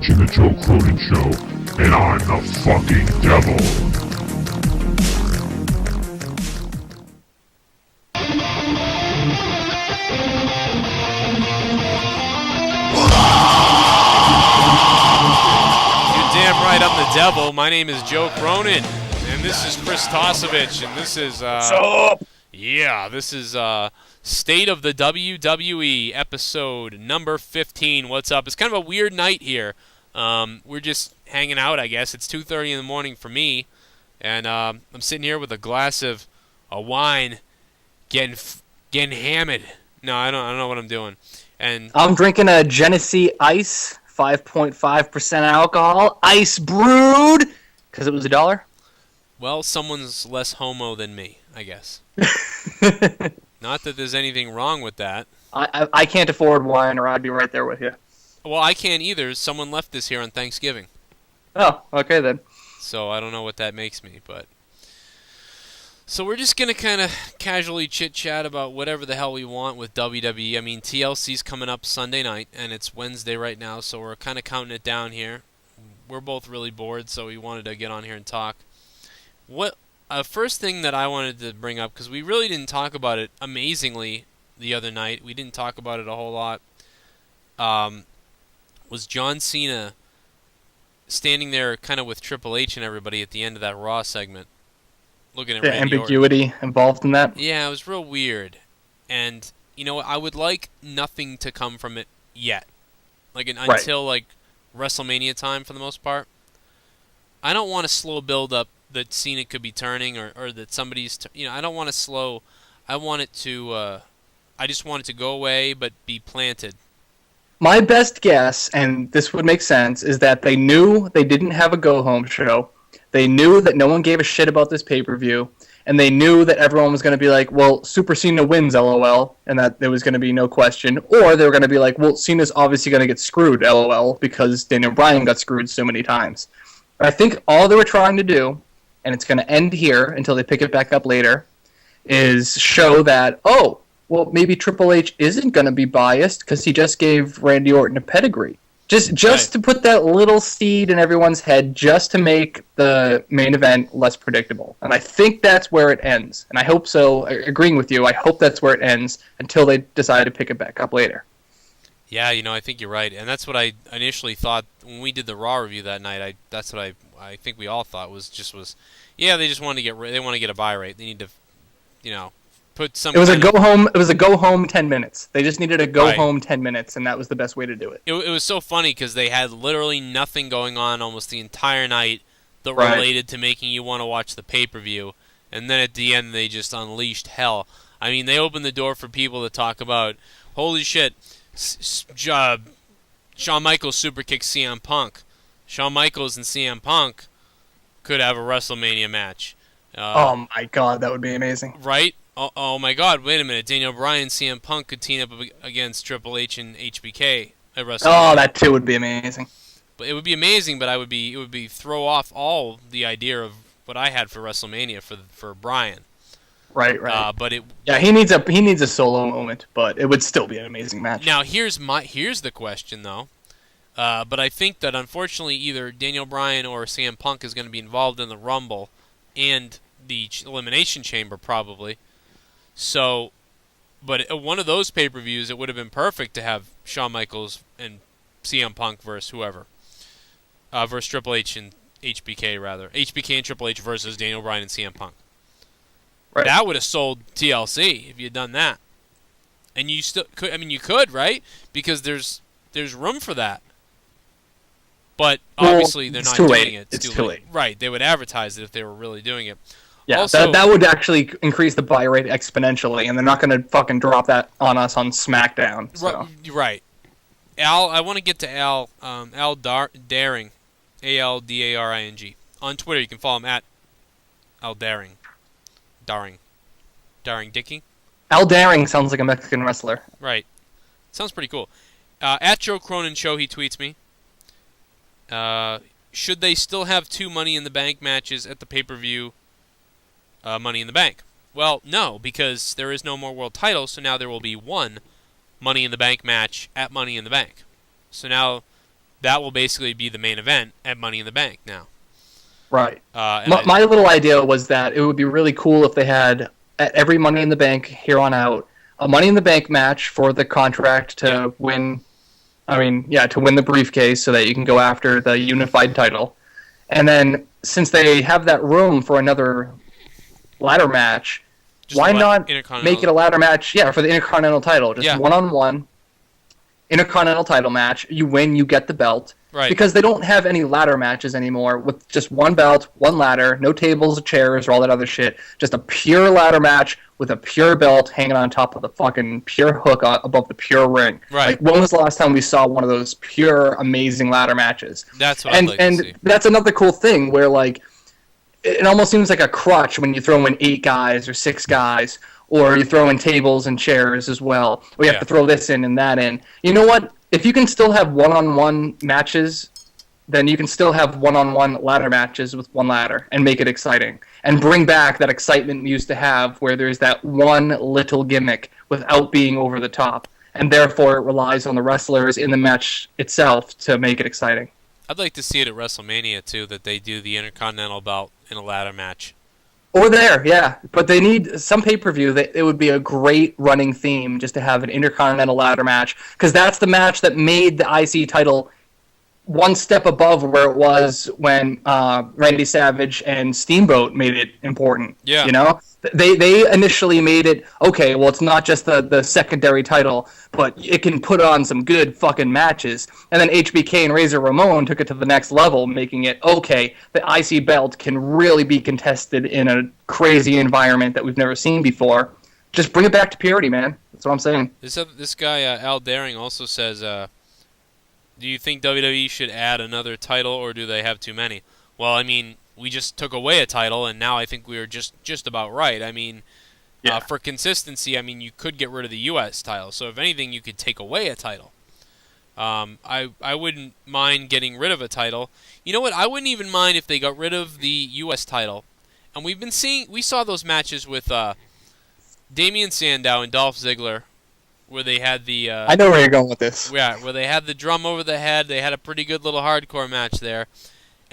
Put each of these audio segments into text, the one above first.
watching The Joe Cronin Show, and I'm the fucking devil. You're damn right, I'm the devil. My name is Joe Cronin, and this is Chris Tosevich, and this is, What's up? Yeah, this is, State of the WWE, episode number 15. What's up? It's kind of a weird night here. We're just hanging out, I guess. It's 2:30 in the morning for me, and I'm sitting here with a glass of wine, getting hammered. No, I don't know what I'm doing. And I'm drinking a Genesee Ice, 5.5% alcohol, ice brewed, because it was $1. well, someone's less homo than me, I guess. Not that there's anything wrong with that. I can't afford wine, or I'd be right there with you. Well, I can't either. Someone left this here on Thanksgiving. Oh, okay then. So I don't know what that makes me, but... So we're just going to kind of casually chit-chat about whatever the hell we want with WWE. I mean, TLC's coming up Sunday night, and it's Wednesday right now, so we're kind of counting it down here. We're both really bored, so we wanted to get on here and talk. First thing that I wanted to bring up, because we really didn't talk about it amazingly the other night, we didn't talk about it a whole lot, was John Cena standing there kind of with Triple H and everybody at the end of that Raw segment, looking at The Randy ambiguity Orton. involved in that. Yeah, it was real weird. And, you know, I would like nothing to come from it yet. Until, WrestleMania time for the most part. I don't want a slow build-up that Cena could be turning or that somebody's... I don't want to slow... I want it to... I just want it to go away but be planted. My best guess, and this would make sense, is that they knew they didn't have a go-home show. They knew that no one gave a shit about this pay-per-view, and they knew that everyone was going to be like, well, Super Cena wins, LOL, and that there was going to be no question. Or they were going to be like, well, Cena's obviously going to get screwed, LOL, because Daniel Bryan got screwed so many times. But I think all they were trying to do, and it's going to end here until they pick it back up later, is show that, oh, well, maybe Triple H isn't going to be biased because he just gave Randy Orton a pedigree. Just right. To put that little seed in everyone's head, just to make the main event less predictable. And I think that's where it ends. And I hope so. Agreeing with you, I hope that's where it ends until they decide to pick it back up later. Yeah, I think you're right. And that's what I initially thought when we did the Raw review that night. That's what I think we all thought was, yeah, they just want to get a buy rate. They need to, put some. It was a go home 10 minutes. They just needed a go home 10 minutes, and that was the best way to do it. It was so funny because they had literally nothing going on almost the entire night that related to making you want to watch the pay-per-view, and then at the end they just unleashed hell. I mean, they opened the door for people to talk about, holy shit, Shawn Michaels super kicked CM Punk. Shawn Michaels and CM Punk could have a WrestleMania match. Oh my God, that would be amazing. Right? Oh my God! Wait a minute. Daniel Bryan, CM Punk could team up against Triple H and HBK at WrestleMania. Oh, that too would be amazing. But it would be amazing. But it would be throw off all the idea of what I had for WrestleMania for Bryan. Right. He needs a solo moment, but it would still be an amazing match. Now here's the question though. But I think that unfortunately either Daniel Bryan or CM Punk is going to be involved in the Rumble and the Elimination Chamber probably. So, but at one of those pay-per-views, it would have been perfect to have Shawn Michaels and CM Punk versus whoever. Versus Triple H and HBK, rather. HBK and Triple H versus Daniel Bryan and CM Punk. Right. That would have sold TLC if you had done that. And you still could, you could, right? Because there's room for that. But obviously they're not doing it. It's too late. Right, they would advertise it if they were really doing it. Yeah, also, that would actually increase the buy rate exponentially, and they're not going to fucking drop that on us on SmackDown. So. Right. Al, I want to get to Al Daring, ALDARING. On Twitter, you can follow him at Al Daring. Daring Dicky? Al Daring sounds like a Mexican wrestler. Right. Sounds pretty cool. At Joe Cronin Show, he tweets me. Should they still have 2 Money in the Bank matches at the pay-per-view Money in the Bank? Well, no, because there is no more world title, so now there will be 1 Money in the Bank match at Money in the Bank. So now that will basically be the main event at Money in the Bank now. Right. And My little idea was that it would be really cool if they had, at every Money in the Bank here on out, a Money in the Bank match for the contract to win. To win the briefcase so that you can go after the unified title. And then, since they have that room for another ladder match, why not make it a ladder match? Yeah, for the Intercontinental title, just one-on-one Intercontinental title match. You win, you get the belt. Right. Because they don't have any ladder matches anymore with just one belt, one ladder, no tables or chairs or all that other shit. Just a pure ladder match with a pure belt hanging on top of the fucking pure hook above the pure ring. Right. Like, when was the last time we saw one of those pure, amazing ladder matches? That's what I'd like to see. And that's another cool thing where, like, it almost seems like a crutch when you throw in 8 guys or 6 guys, or you throw in tables and chairs as well. We have to throw this in and that in. You know what? If you can still have one-on-one matches, then you can still have one-on-one ladder matches with one ladder and make it exciting. And bring back that excitement we used to have where there's that one little gimmick without being over the top. And therefore it relies on the wrestlers in the match itself to make it exciting. I'd like to see it at WrestleMania, too, that they do the Intercontinental belt in a ladder match. Or there, yeah. But they need some pay-per-view that it would be a great running theme just to have an Intercontinental ladder match, because that's the match that made the IC title one step above where it was when Randy Savage and Steamboat made it important. Yeah. You know? They initially made it, okay, well, it's not just the secondary title, but it can put on some good fucking matches. And then HBK and Razor Ramon took it to the next level, making it, okay, the IC belt can really be contested in a crazy environment that we've never seen before. Just bring it back to purity, man. That's what I'm saying. This guy, Al Daring, also says, do you think WWE should add another title, or do they have too many? Well, I mean, we just took away a title, and now I think we are just about right. I mean, for consistency, I mean, you could get rid of the U.S. title. So if anything, you could take away a title. I wouldn't mind getting rid of a title. You know what? I wouldn't even mind if they got rid of the U.S. title. And we saw those matches with Damian Sandow and Dolph Ziggler, where they had the... I know where you're going with this. Yeah, where they had the drum over the head. They had a pretty good little hardcore match there.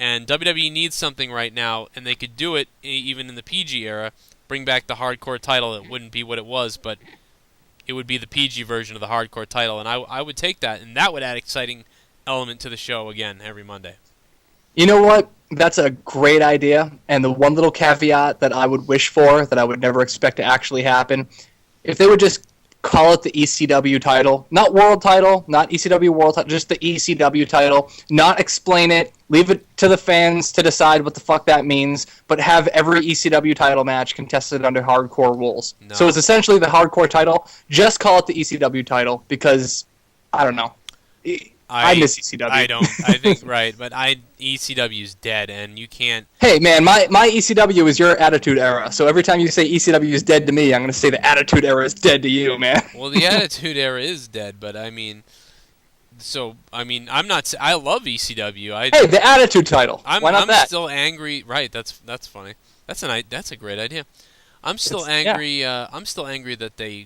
And WWE needs something right now, and they could do it even in the PG era. Bring back the hardcore title. It wouldn't be what it was, but it would be the PG version of the hardcore title. And I would take that, and that would add exciting element to the show again every Monday. You know what? That's a great idea. And the one little caveat that I would wish for, that I would never expect to actually happen, if they would just call it the ECW title, not world title, not ECW world title, just the ECW title, not explain it, leave it to the fans to decide what the fuck that means, but have every ECW title match contested under hardcore rules. No. So it's essentially the hardcore title, just call it the ECW title, because, I don't know. I miss ECW. I don't. I think right, but ECW's dead, and you can't. Hey man, my ECW is your Attitude Era. So every time you say ECW is dead to me, I'm going to say the Attitude Era is dead to you, man. Well, the Attitude Era is dead, but I mean, I'm not. I love ECW. Hey, the Attitude title. Why not that? I'm still angry. Right. That's funny. That's a great idea. I'm still angry. Yeah. I'm still angry that they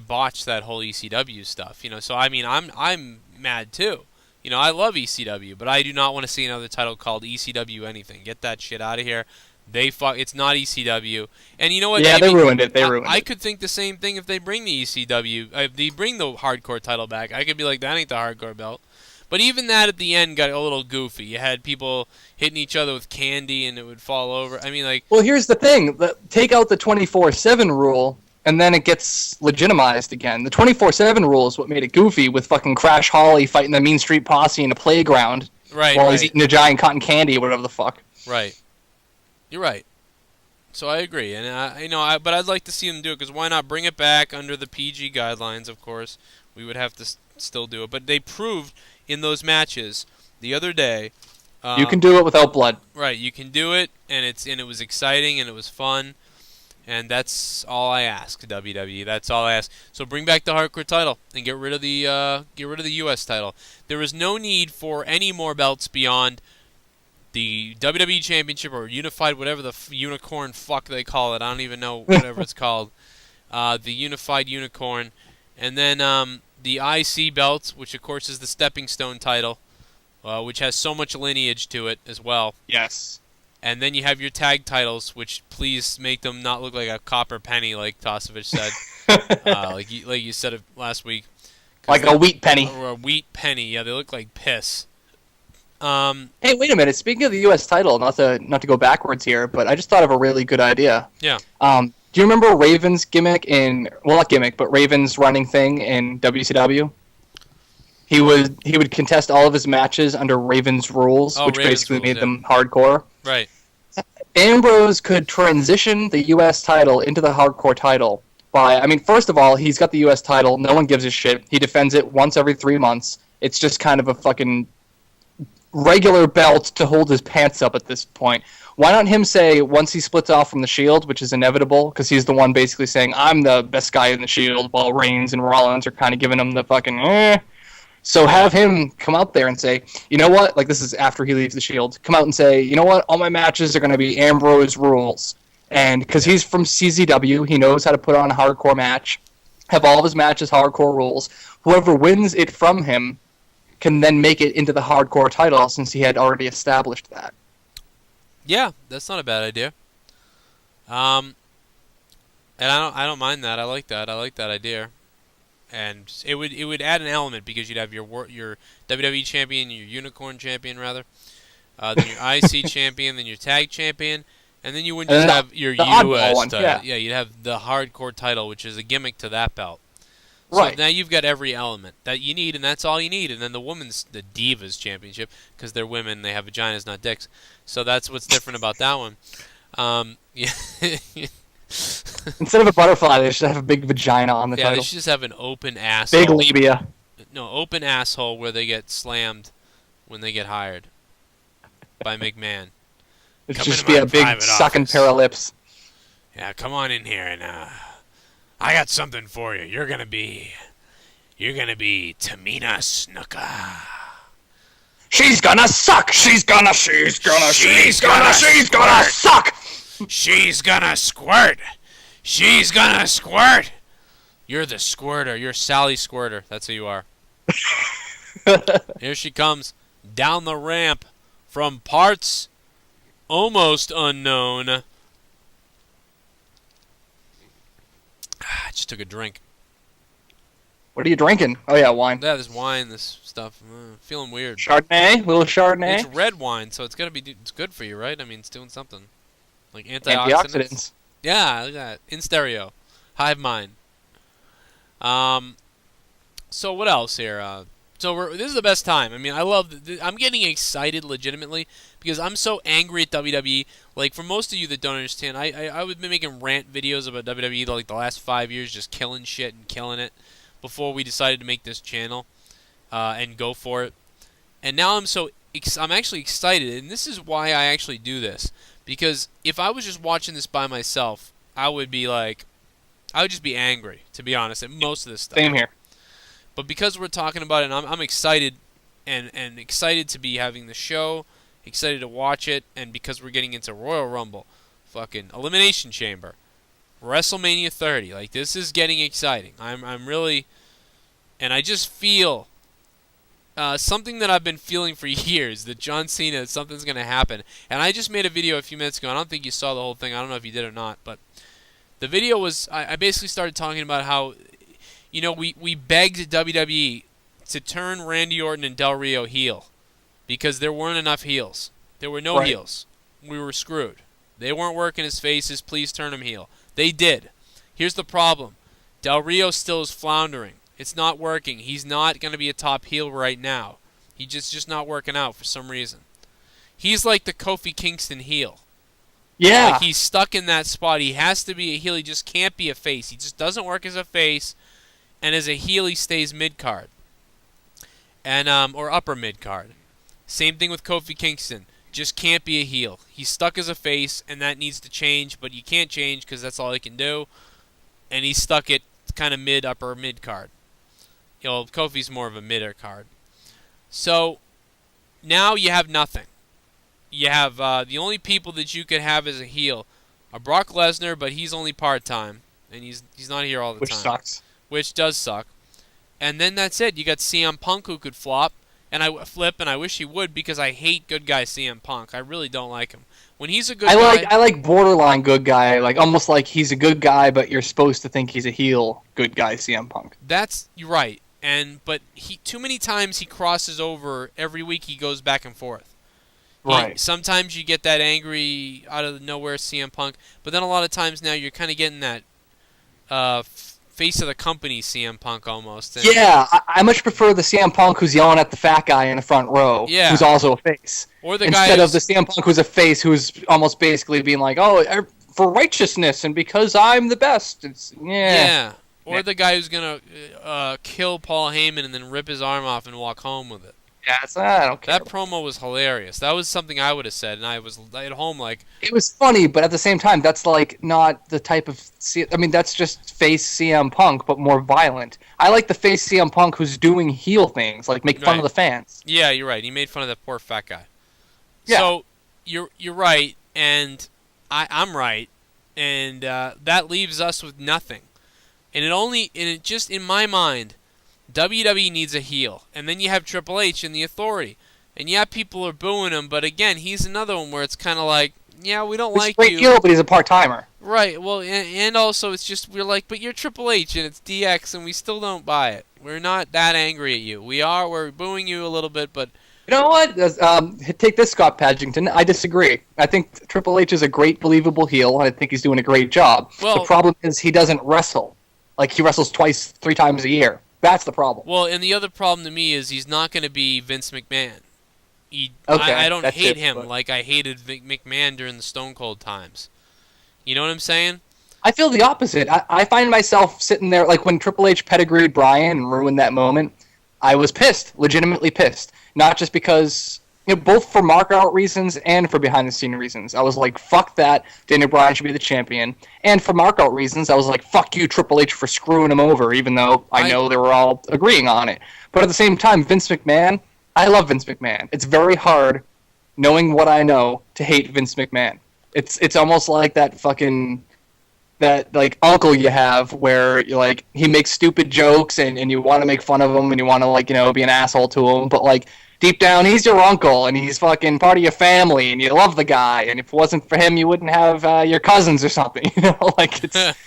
botched that whole ECW stuff. You know. So I mean, I'm mad too. You know, I love ECW, but I do not want to see another title called ECW anything. Get that shit out of here. It's not ECW. And you know what? Yeah, they ruined it. I could think the same thing if they bring the ECW, if they bring the hardcore title back. I could be like, that ain't the hardcore belt. But even that at the end got a little goofy. You had people hitting each other with candy and it would fall over. I mean, like... Well, here's the thing. Take out the 24/7 rule, and then it gets legitimized again. The 24/7 rule is what made it goofy, with fucking Crash Holly fighting the Mean Street Posse in a playground while he's eating a giant cotton candy or whatever the fuck. Right. You're right. So I agree, and but I'd like to see them do it, because why not bring it back under the PG guidelines? Of course, we would have to still do it, but they proved in those matches the other day. You can do it without blood. Right, you can do it, and it was exciting and it was fun. And that's all I ask, WWE. That's all I ask. So bring back the hardcore title and get rid of the U.S. title. There is no need for any more belts beyond the WWE Championship or Unified, whatever the unicorn fuck they call it. I don't even know whatever it's called. The Unified Unicorn, and then the IC belts, which of course is the Stepping Stone title. which has so much lineage to it as well. Yes. And then you have your tag titles, which please make them not look like a copper penny, like Tosevich said, like you said it last week. Like a wheat penny. Or a wheat penny. Yeah, they look like piss. Hey, wait a minute. Speaking of the U.S. title, not to go backwards here, but I just thought of a really good idea. Yeah. Do you remember Raven's gimmick not gimmick, but Raven's running thing in WCW? He would contest all of his matches under Raven's rules, which Raven's basically rules, made yeah. them hardcore. Right. Ambrose could transition the U.S. title into the hardcore title first of all, he's got the U.S. title. No one gives a shit. He defends it once every 3 months. It's just kind of a fucking regular belt to hold his pants up at this point. Why not him say, once he splits off from the Shield, which is inevitable, because he's the one basically saying, I'm the best guy in the Shield, while Reigns and Rollins are kind of giving him the fucking, eh. So have him come out there and say, you know what, like this is after he leaves the Shield, come out and say, you know what, all my matches are going to be Ambrose rules. And because he's from CZW, he knows how to put on a hardcore match, have all of his matches hardcore rules. Whoever wins it from him can then make it into the hardcore title since he had already established that. Yeah, that's not a bad idea. And I don't mind that. I like that. I like that idea. And it would add an element because you'd have your WWE champion, your Unicorn champion rather, then your IC champion, then your Tag champion, and then you wouldn't just have your US one, title. yeah. You'd have the hardcore title, which is a gimmick to that belt. So Right. now you've got every element that you need, and that's all you need. And then the Divas Championship, because they're women, they have vaginas, not dicks. So that's what's different about that one. Yeah. Instead of a butterfly, they should have a big vagina on the Yeah, title. they should just have an open asshole. Big labia. No, open asshole where they get slammed when they get hired by McMahon. It Come should just into be my a big private sucking office. pair of lips. Yeah, come on in here and I got something for you. You're gonna be Tamina Snuka. She's gonna suck! She's gonna suck! She's gonna squirt. She's gonna squirt. You're the squirter. You're Sally Squirter. That's who you are. Here she comes down the ramp from parts almost unknown. I just took a drink. What are you drinking? Oh yeah, wine. Yeah, this wine, this stuff. Feeling weird. Chardonnay? Little Chardonnay? It's red wine, so it's good for you, right? I mean, it's doing something. Like antioxidants. Yeah, look at that. In stereo. Hive mind. So what else here? This is the best time. I mean, I'm getting excited legitimately because I'm so angry at WWE. Like, for most of you that don't understand, I would be making rant videos about WWE like the last 5 years, just killing shit and killing it before we decided to make this channel and go for it. And now I'm actually excited, and this is why I actually do this. Because if I was just watching this by myself, I would just be angry, to be honest, at most of this stuff. Same here. But because we're talking about it, and I'm excited, and excited to be having the show, excited to watch it, and because we're getting into Royal Rumble, fucking Elimination Chamber, WrestleMania 30, like this is getting exciting. I'm really, and I just feel something that I've been feeling for years, that John Cena, something's going to happen. And I just made a video a few minutes ago. I don't think you saw the whole thing. I don't know if you did or not. But the video was, I basically started talking about how, we begged WWE to turn Randy Orton and Del Rio heel because there weren't enough heels. There were no heels. We were screwed. They weren't working as faces. Please turn them heel. They did. Here's the problem. Del Rio still is floundering. It's not working. He's not going to be a top heel right now. He's just not working out for some reason. He's like the Kofi Kingston heel. Yeah. Like he's stuck in that spot. He has to be a heel. He just can't be a face. He just doesn't work as a face. And as a heel, he stays mid-card. And or upper mid-card. Same thing with Kofi Kingston. Just can't be a heel. He's stuck as a face, and that needs to change. But you can't change because that's all he can do. And he's stuck at kind of upper mid-card. Kofi's more of a mid-card. So, now you have nothing. You have the only people that you could have as a heel are Brock Lesnar, but he's only part-time. And he's not here all the time. Which sucks. Which does suck. And then that's it. You got CM Punk who could flop. and I wish he would because I hate good guy CM Punk. I really don't like him. When he's a good I guy, like borderline good guy, like almost like he's a good guy, but you're supposed to think he's a heel good guy CM Punk. you're right. But he too many times he crosses over. Every week he goes back and forth. Right. Sometimes you get that angry out of nowhere CM Punk, but then a lot of times now you're kind of getting that face of the company CM Punk almost. And Yeah, I much prefer the CM Punk who's yelling at the fat guy in the front row, who's also a face. Or the Instead guy of the CM Punk who's a face who's almost basically being like, oh, for righteousness and because I'm the best. Yeah. Or the guy who's going to kill Paul Heyman and then rip his arm off and walk home with it. Yeah, I don't care. That promo was hilarious. That was something I would have said, and I was at home like... It was funny, but at the same time, that's like not the type of... I mean, that's just face CM Punk, but more violent. I like the face CM Punk who's doing heel things, like make fun of the fans. Yeah, you're right. He made fun of that poor fat guy. Yeah. So, you're right, and I'm right, and that leaves us with nothing. And it just, in my mind... WWE needs a heel, and then you have Triple H and the Authority, and yeah, people are booing him, but again, he's another one where it's kind of like, yeah, we don't like you. He's a great heel, but he's a part-timer. Right, well, and also it's just, we're like, but you're Triple H, and it's DX, and we still don't buy it. We're not that angry at you. We're booing you a little bit, but... You know what? Take this, Scott Padgington. I disagree. I think Triple H is a great, believable heel, and I think he's doing a great job. Well, the problem is he doesn't wrestle. Like, he wrestles 3 times a year. That's the problem. Well, and the other problem to me is he's not going to be Vince McMahon. I don't hate him like I hated McMahon during the Stone Cold times. You know what I'm saying? I feel the opposite. I find myself sitting there, like when Triple H pedigreed Bryan and ruined that moment, I was pissed, legitimately pissed. Not just because, both for mark-out reasons and for behind-the-scene reasons. I was like, fuck that, Daniel Bryan should be the champion. And for mark-out reasons, I was like, fuck you, Triple H, for screwing him over, even though I know they were all agreeing on it. But at the same time, Vince McMahon, I love Vince McMahon. It's very hard, knowing what I know, to hate Vince McMahon. It's almost like that like uncle you have where you're like he makes stupid jokes and you want to make fun of him and you want to be an asshole to him, but like deep down he's your uncle and he's fucking part of your family and you love the guy, and if it wasn't for him you wouldn't have your cousins or something. Like it's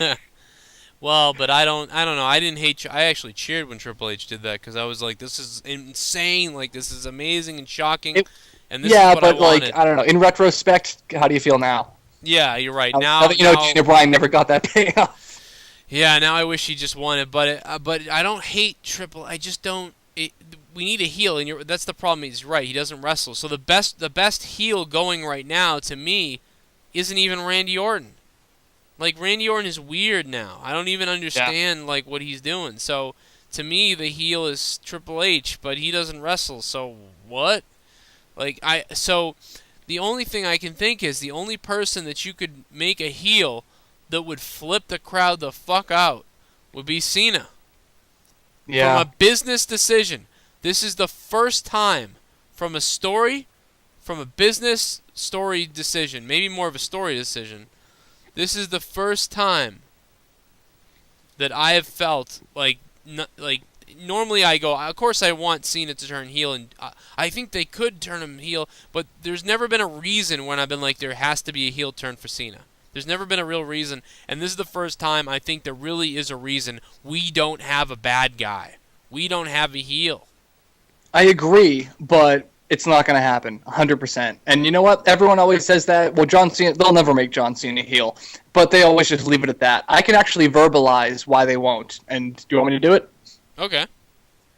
Well, but I don't know. I didn't hate. I actually cheered when Triple H did that because I was like, this is insane. Like this is amazing and shocking. And this is what but I wanted. like I don't know. In retrospect, how do you feel now? Yeah, you're right. Now that Daniel Bryan never got that payoff. Yeah, now I wish he just won it, but I don't hate Triple. I just don't. We need a heel, and that's the problem. He's right. He doesn't wrestle. So the best heel going right now to me isn't even Randy Orton. Like Randy Orton is weird now. I don't even understand like what he's doing. So to me, the heel is Triple H, but he doesn't wrestle. So what? So. The only thing I can think is the only person that you could make a heel that would flip the crowd the fuck out would be Cena. Yeah. From a business decision. This is the first time from a business story decision, maybe more of a story decision. This is the first time that I have felt like normally I go, of course I want Cena to turn heel, and I think they could turn him heel, but there's never been a reason when I've been like, there has to be a heel turn for Cena. There's never been a real reason, and this is the first time I think there really is a reason. We don't have a bad guy. We don't have a heel. I agree, but it's not going to happen, 100%. And you know what? Everyone always says that, well, John Cena, they'll never make John Cena heel, but they always just leave it at that. I can actually verbalize why they won't, and do you want me to do it? Okay.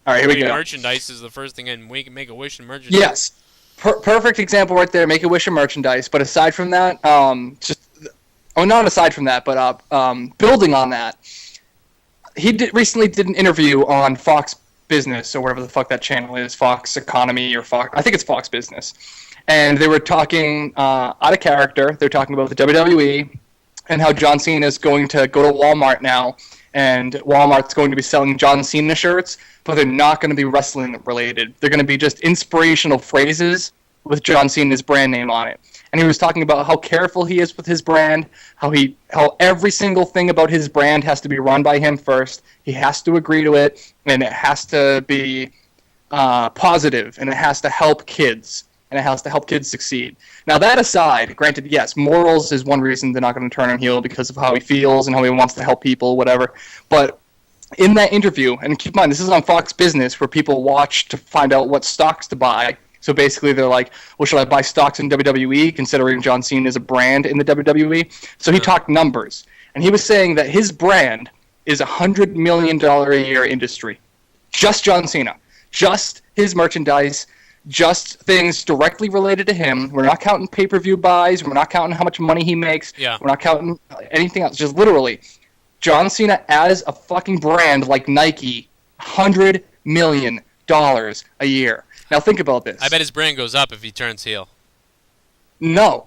All right, here we go. Merchandise is the first thing, and we can make a wish and merchandise. Yes. Perfect example right there, make a wish and merchandise. But aside from that, not aside from that, but building on that, he recently did an interview on Fox Business, or whatever the fuck that channel is, Fox Economy or Fox, I think it's Fox Business. And they were talking out of character. They're talking about the WWE and how John Cena is going to go to Walmart now, and Walmart's going to be selling John Cena shirts, but they're not going to be wrestling related. They're going to be just inspirational phrases with John Cena's brand name on it. And he was talking about how careful he is with his brand, how every single thing about his brand has to be run by him first. He has to agree to it, and it has to be positive, and it has to help kids, and it has to help kids succeed. Now, that aside, granted, yes, morals is one reason they're not going to turn him heel because of how he feels and how he wants to help people, whatever. But in that interview, and keep in mind, this is on Fox Business, where people watch to find out what stocks to buy. So basically, they're like, well, should I buy stocks in WWE, considering John Cena is a brand in the WWE? So he talked numbers. And he was saying that his brand is a $100 million a year industry. Just John Cena. Just his merchandise. Just things directly related to him. We're not counting pay-per-view buys. We're not counting how much money he makes. Yeah. We're not counting anything else. Just literally, John Cena as a fucking brand like Nike, $100 million a year. Now think about this. I bet his brand goes up if he turns heel. No.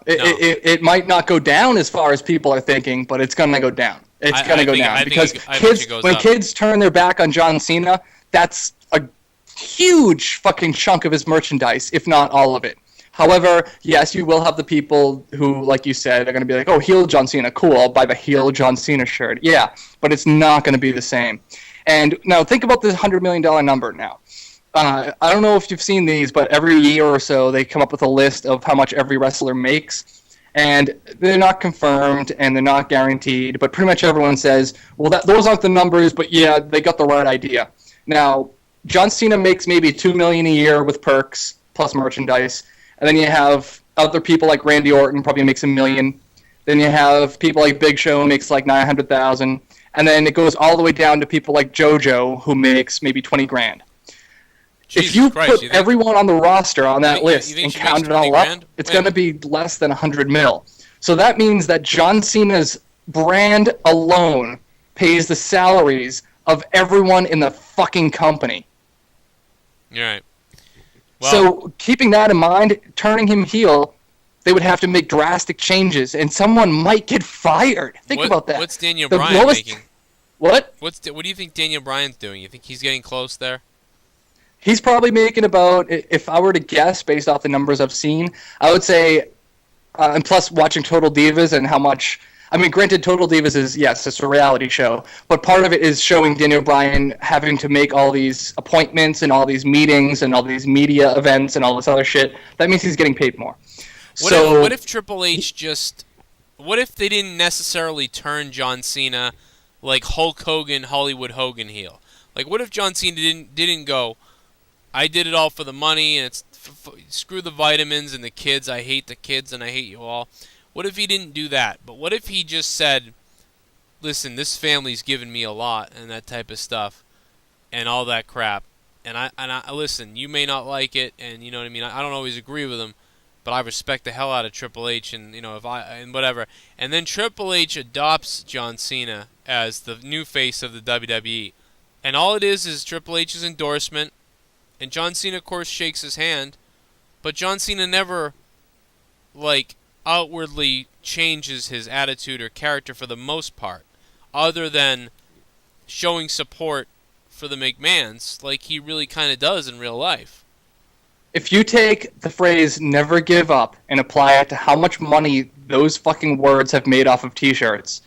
It might not go down as far as people are thinking, but it's going to go down. It's going to go down because kids turn their back on John Cena, that's a huge fucking chunk of his merchandise, if not all of it. However, yes, you will have the people who, like you said, are going to be like, oh, heel John Cena, cool, I'll buy the heel John Cena shirt. Yeah, but it's not going to be the same. And now think about this $100 million number now. I don't know if you've seen these, but every year or so they come up with a list of how much every wrestler makes. And they're not confirmed and they're not guaranteed, but pretty much everyone says, well, those aren't the numbers, but yeah, they got the right idea. Now, John Cena makes maybe $2 million a year with perks plus merchandise. And then you have other people like Randy Orton probably makes $1 million. Then you have people like Big Show makes like $900,000. And then it goes all the way down to people like JoJo who makes maybe $20,000. If you put everyone on the roster on that list and count it all up, it's going to be less than $100 million. So that means that John Cena's brand alone pays the salaries of everyone in the fucking company. You're right. Well, so keeping that in mind, turning him heel, they would have to make drastic changes, and someone might get fired. Think about that. What's Daniel Bryan making? What? What do you think Daniel Bryan's doing? You think he's getting close there? He's probably making about, if I were to guess based off the numbers I've seen, I would say, and plus watching Total Divas and how much, I mean, granted, Total Divas is, yes, it's a reality show, but part of it is showing Daniel Bryan having to make all these appointments and all these meetings and all these media events and all this other shit. That means he's getting paid more. What if Triple H just, what if they didn't necessarily turn John Cena like Hulk Hogan, Hollywood Hogan heel? Like, what if John Cena didn't go, I did it all for the money, and it's screw the vitamins and the kids, I hate the kids and I hate you all. What if he didn't do that? But what if he just said, listen, this family's given me a lot and that type of stuff and all that crap. And I listen, you may not like it, and you know what I mean, I don't always agree with him, but I respect the hell out of Triple H, and you know, and whatever. And then Triple H adopts John Cena as the new face of the WWE. And all it is Triple H's endorsement. And John Cena, of course, shakes his hand, but John Cena never, like, outwardly changes his attitude or character for the most part, other than showing support for the McMahons, like he really kind of does in real life. If you take the phrase "never give up" and apply it to how much money those fucking words have made off of T-shirts,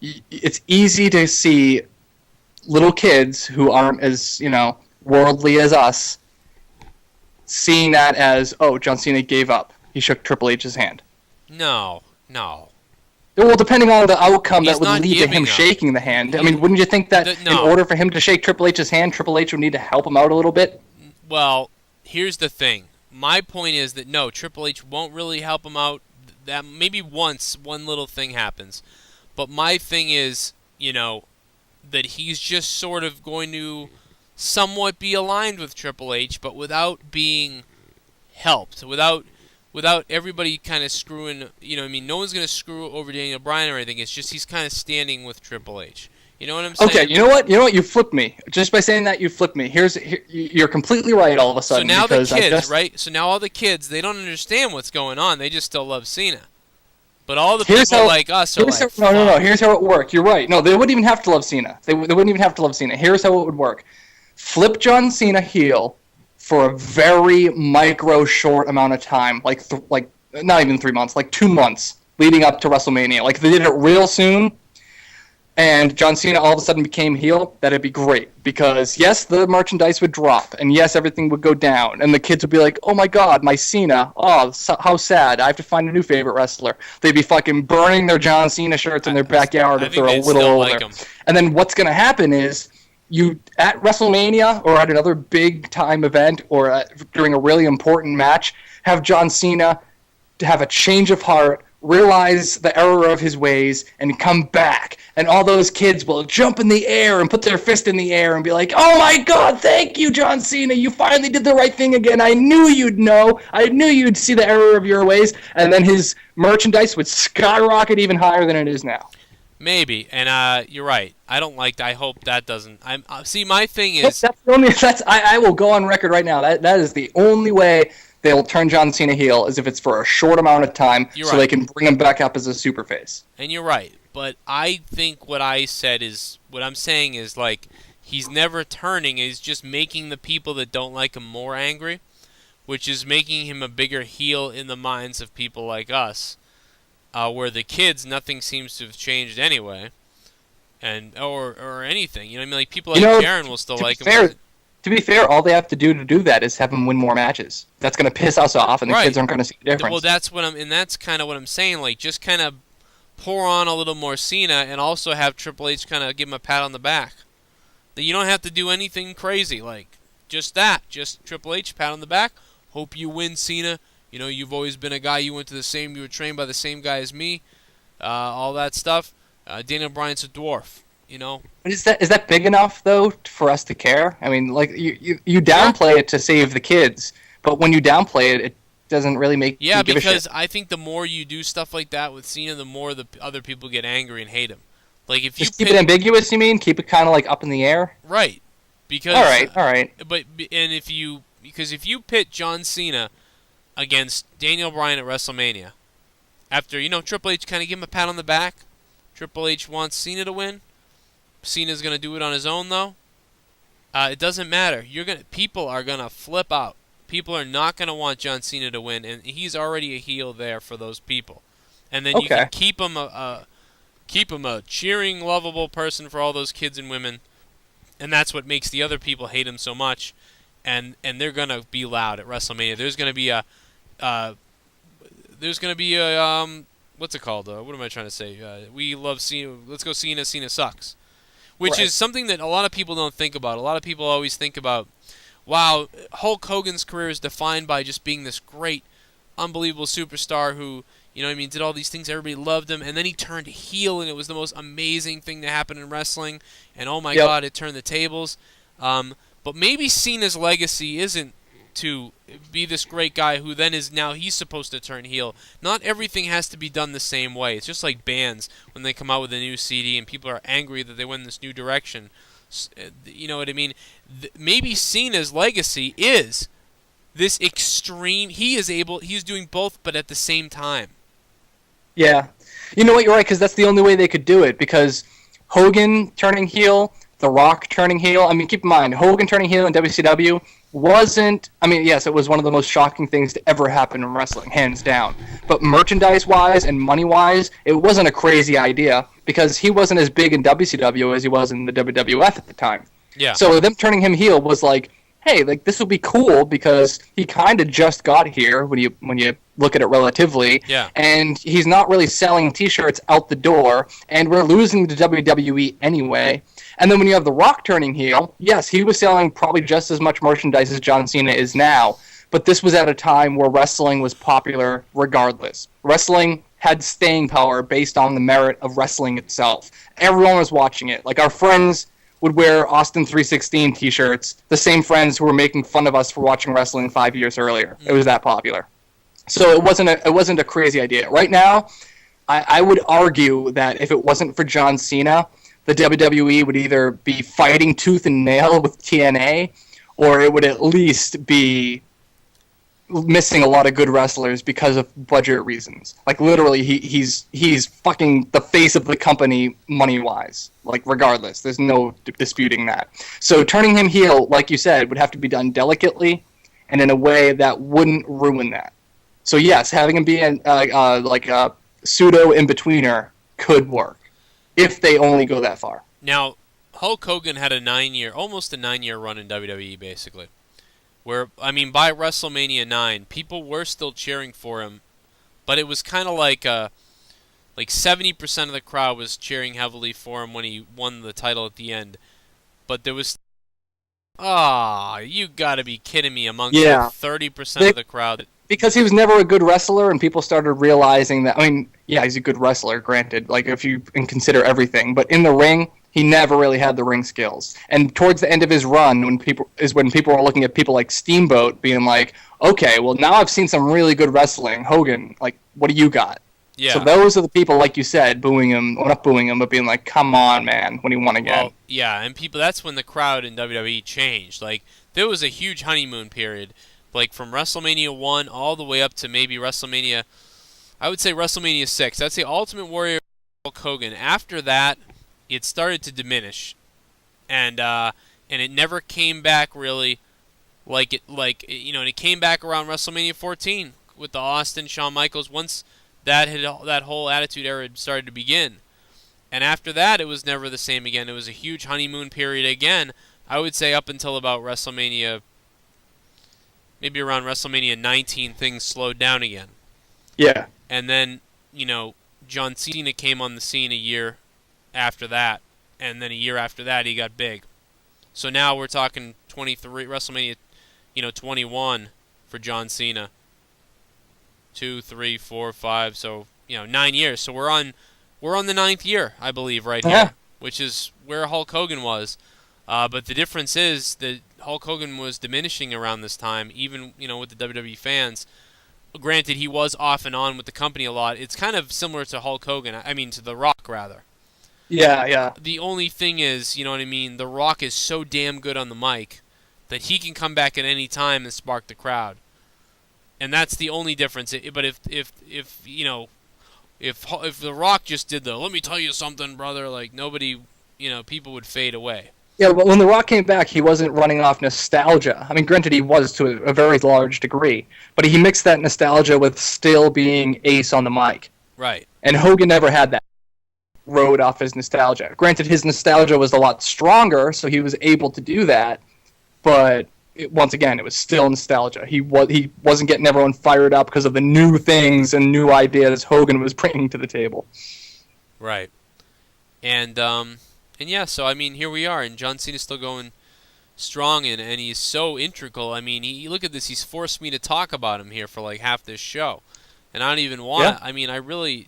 it's easy to see little kids who aren't as, you know, worldly as us, seeing that as, oh, John Cena gave up. He shook Triple H's hand. No. Well, depending on the outcome that would lead to him shaking the hand. I mean, wouldn't you think that in order for him to shake Triple H's hand, Triple H would need to help him out a little bit? Well, here's the thing. My point is that, no, Triple H won't really help him out. That maybe once one little thing happens. But my thing is, you know, that he's just sort of going to somewhat be aligned with Triple H, but without being helped, without everybody kind of screwing, you know what I mean, no one's going to screw over Daniel Bryan or anything. It's just he's kind of standing with Triple H. You know what I'm saying? Okay, you know what? You flipped me. Just by saying that, you flipped me. You're completely right all of a sudden. So now the kids, right? So now all the kids, they don't understand what's going on. They just still love Cena. But all the people like us are like, no. Here's how it worked. You're right. No, they wouldn't even have to love Cena. They wouldn't even have to love Cena. Here's how it would work. Flip John Cena heel for a very micro short amount of time, like not even 3 months, like 2 months leading up to WrestleMania. Like they did it real soon. and John Cena all of a sudden became heel, that'd be great. Because, yes, the merchandise would drop, and yes, everything would go down, and the kids would be like, oh my god, my Cena, oh, how sad, I have to find a new favorite wrestler. They'd be fucking burning their John Cena shirts in their backyard if they're a little older. Like and then what's going to happen is, you at WrestleMania or at another big-time event or during a really important match, have John Cena to have a change of heart, realize the error of his ways, and come back. And all those kids will jump in the air and put their fist in the air and be like, oh my god, thank you, John Cena, you finally did the right thing again. I knew you'd know. I knew you'd see the error of your ways. And then his merchandise would skyrocket even higher than it is now. Maybe, and you're right. I don't like that. I hope that doesn't. See, my thing is... I will go on record right now. That is the only way they'll turn John Cena heel, is if it's for a short amount of time, they can bring him back up as a superface. And you're right, but I think what I'm saying is, like, he's never turning, he's just making the people that don't like him more angry, which is making him a bigger heel in the minds of people like us, where the kids, nothing seems to have changed anyway, and or anything, you know what I mean? Like, people like Jaren will still like him. To be fair, all they have to do that is have him win more matches. That's going to piss us off, and the kids aren't going to see the difference. Well, that's kind of what I'm saying. Like, just kind of pour on a little more Cena, and also have Triple H kind of give him a pat on the back. You don't have to do anything crazy, like just that. Just Triple H pat on the back. Hope you win, Cena. You know, you've always been a guy. You were trained by the same guy as me. All that stuff. Daniel Bryan's a dwarf. You know, is that big enough though for us to care? I mean, like you downplay it to save the kids, but when you downplay it, it doesn't really make me give a shit. I think the more you do stuff like that with Cena, the more the other people get angry and hate him. Like if just keep it ambiguous, you mean? Keep it kind of like up in the air, right? Because all right. But if you pit John Cena against Daniel Bryan at WrestleMania, after Triple H kind of give him a pat on the back, Triple H wants Cena to win. Cena's gonna do it on his own, though. It doesn't matter. People are gonna flip out. People are not gonna want John Cena to win, and he's already a heel there for those people. And then you can keep him a cheering, lovable person for all those kids and women, and that's what makes the other people hate him so much. And they're gonna be loud at WrestleMania. There's gonna be a what's it called? What am I trying to say? We love Cena. Let's go Cena. Cena sucks. Which is something that a lot of people don't think about. A lot of people always think about, wow, Hulk Hogan's career is defined by just being this great, unbelievable superstar who, did all these things, everybody loved him, and then he turned heel, and it was the most amazing thing to happen in wrestling, and oh my god, it turned the tables. But maybe Cena's legacy isn't to be this great guy who then he's supposed to turn heel. Not everything has to be done the same way. It's just like bands when they come out with a new CD and people are angry that they went in this new direction. You know what I mean? Maybe Cena's legacy is this extreme. He's doing both, but at the same time. Yeah. You know what? You're right, because that's the only way they could do it, because Hogan turning heel, The Rock turning heel. I mean, keep in mind, Hogan turning heel in WCW yes, it was one of the most shocking things to ever happen in wrestling, hands down. But merchandise-wise and money-wise, it wasn't a crazy idea, because he wasn't as big in WCW as he was in the WWF at the time. Yeah. So them turning him heel was like, hey, like this will be cool, because he kind of just got here when you look at it relatively. Yeah. And he's not really selling T-shirts out the door, and we're losing to WWE anyway. And then when you have The Rock turning heel, yes, he was selling probably just as much merchandise as John Cena is now, but this was at a time where wrestling was popular regardless. Wrestling had staying power based on the merit of wrestling itself. Everyone was watching it. Like, our friends would wear Austin 316 T-shirts, the same friends who were making fun of us for watching wrestling 5 years earlier. It was that popular. So it wasn't a crazy idea. Right now, I would argue that if it wasn't for John Cena, the WWE would either be fighting tooth and nail with TNA, or it would at least be missing a lot of good wrestlers because of budget reasons. Like, literally, he's fucking the face of the company money-wise. Like, regardless. There's no disputing that. So turning him heel, like you said, would have to be done delicately and in a way that wouldn't ruin that. So yes, having him be like a pseudo in-betweener could work. if they only go that far. Now, Hulk Hogan had almost a 9-year run in WWE, basically. Where, I mean, by WrestleMania 9, people were still cheering for him, but it was kind of like 70% of the crowd was cheering heavily for him when he won the title at the end. But there was, you gotta be kidding me, amongst the 30% of the crowd. Because he was never a good wrestler, and people started realizing that. I mean, yeah, he's a good wrestler, granted. Like if you consider everything, but in the ring, he never really had the ring skills. And towards the end of his run, when people were looking at people like Steamboat, being like, okay, well now I've seen some really good wrestling. Hogan, like, what do you got? Yeah. So those are the people, like you said, booing him, well, not booing him, but being like, come on, man, when he won again. Well, yeah, and that's when the crowd in WWE changed. Like, there was a huge honeymoon period, like from WrestleMania 1 all the way up to maybe WrestleMania, I would say WrestleMania 6. That's the Ultimate Warrior Hulk Hogan. After that, it started to diminish, and it never came back really and it came back around WrestleMania 14 with the Austin Shawn Michaels once that whole Attitude Era started to begin. And after that, it was never the same again. It was a huge honeymoon period again, I would say up until about WrestleMania, maybe around WrestleMania 19, things slowed down again. Yeah. And then, John Cena came on the scene a year after that, and then a year after that, he got big. So now we're talking WrestleMania, 21 for John Cena. 2, 3, 4, 5, so 9 years. So we're on the 9th year, I believe, right here, which is where Hulk Hogan was. But the difference is that Hulk Hogan was diminishing around this time, even with the WWE fans. Granted, he was off and on with the company a lot. It's kind of similar to Hulk Hogan. I mean, to The Rock, rather. Yeah, yeah. The only thing is, The Rock is so damn good on the mic that he can come back at any time and spark the crowd. And that's the only difference. But if The Rock just did let me tell you something, brother, like nobody, people would fade away. Yeah, but when The Rock came back, he wasn't running off nostalgia. I mean, granted, he was to a very large degree, but he mixed that nostalgia with still being ace on the mic. Right. And Hogan never had that. Rode off his nostalgia. Granted, his nostalgia was a lot stronger, so he was able to do that, but once again, it was still nostalgia. He wasn't getting everyone fired up because of the new things and new ideas Hogan was bringing to the table. Right. And yeah, so I mean, here we are, and John Cena's still going strong, and he's so integral. I mean, look at this. He's forced me to talk about him here for like half this show, and I don't even want. Yeah. I mean,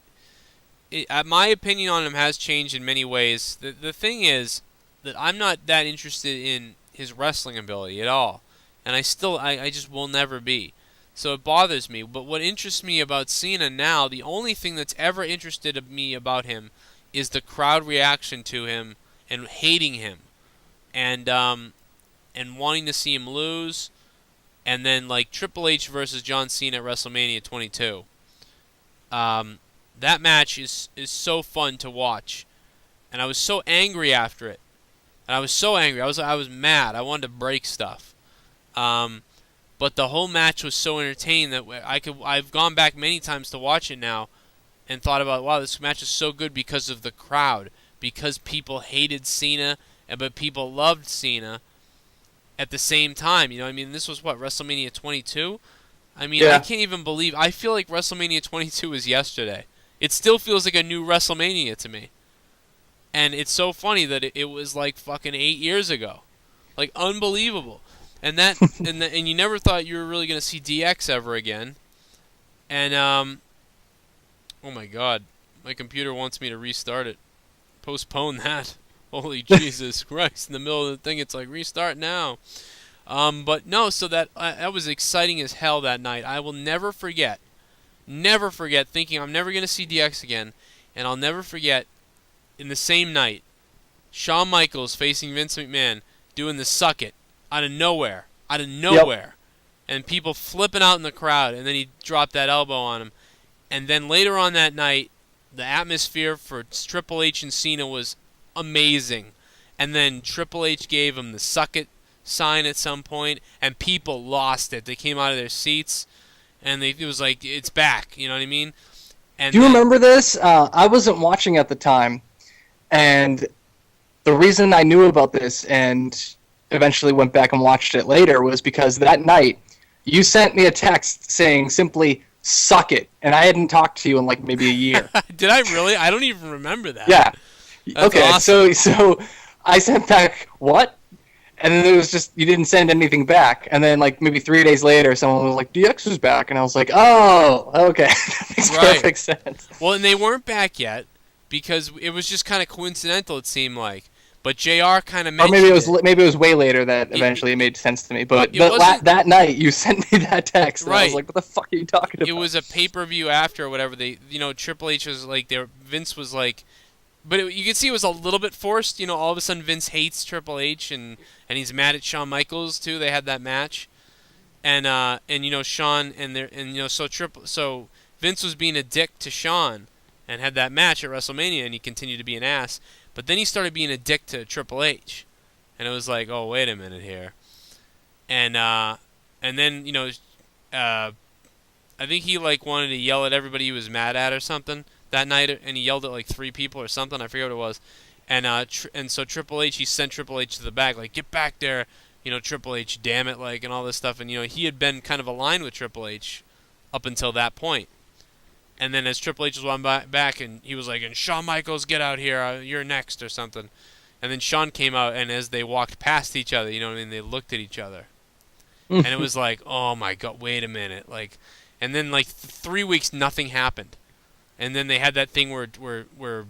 my opinion on him has changed in many ways. The thing is that I'm not that interested in his wrestling ability at all, and I just will never be. So it bothers me. But what interests me about Cena now, the only thing that's ever interested me about him is the crowd reaction to him and hating him, and wanting to see him lose, and then like Triple H versus John Cena at WrestleMania 22. That match is so fun to watch, and I was so angry after it. And I was so angry. I was mad. I wanted to break stuff. But the whole match was so entertaining that I've gone back many times to watch it now, and thought about, wow, this match is so good because of the crowd, because people hated Cena, but people loved Cena at the same time. I mean, this was WrestleMania 22. I mean, yeah. I can't even believe. I feel like WrestleMania 22 was yesterday. It still feels like a new WrestleMania to me. And it's so funny that it was like fucking 8 years ago. Like, unbelievable. And and you never thought you were really going to see DX ever again. And, oh my God. My computer wants me to restart it. Postpone that. Holy Jesus Christ. In the middle of the thing, it's like, restart now. But no, so that was exciting as hell that night. I will never forget thinking I'm never going to see DX again. And I'll never forget, in the same night, Shawn Michaels facing Vince McMahon doing the suck it out of nowhere. Yep. And people flipping out in the crowd, and then he dropped that elbow on him. And then later on that night, the atmosphere for Triple H and Cena was amazing. And then Triple H gave him the suck it sign at some point, and people lost it. They came out of their seats, and it was like, it's back, you know what I mean? And do you remember this? I wasn't watching at the time, And the reason I knew about this and eventually went back and watched it later was because that night you sent me a text saying simply "suck it," and I hadn't talked to you in like maybe a year. Did I really? I don't even remember that. Yeah. That's Okay. awesome. So I sent back what? And then it was just you didn't send anything back. And then like maybe 3 days later, someone was like, "DX is back," and I was like, "Oh, okay, that makes Right. perfect sense." Well, and they weren't back yet because it was just kind of coincidental. It seemed like, but Jr. kind of Or mentioned maybe it was way later that eventually it made sense to me. But that night you sent me that text, and I was Right. like, "What the fuck are you talking about?" It was a pay-per-view after or whatever. Triple H was like, Vince was like, but you could see it was a little bit forced. All of a sudden Vince hates Triple H and he's mad at Shawn Michaels too. They had that match, and Shawn so Vince was being a dick to Shawn and had that match at WrestleMania, and he continued to be an ass. But then he started being a dick to Triple H, and it was like, oh, wait a minute here, and then I think he like wanted to yell at everybody he was mad at or something that night, and he yelled at like 3 people or something. I forget what it was, and so Triple H, he sent Triple H to the back, like, get back there, Triple H, damn it, like, and all this stuff, and he had been kind of aligned with Triple H up until that point. And then as Triple H was on back, and he was like, and Shawn Michaels, get out here, you're next, or something. And then Shawn came out, and as they walked past each other, they looked at each other. And it was like, oh my God, wait a minute. Like, and then like 3 weeks, nothing happened. And then they had that thing where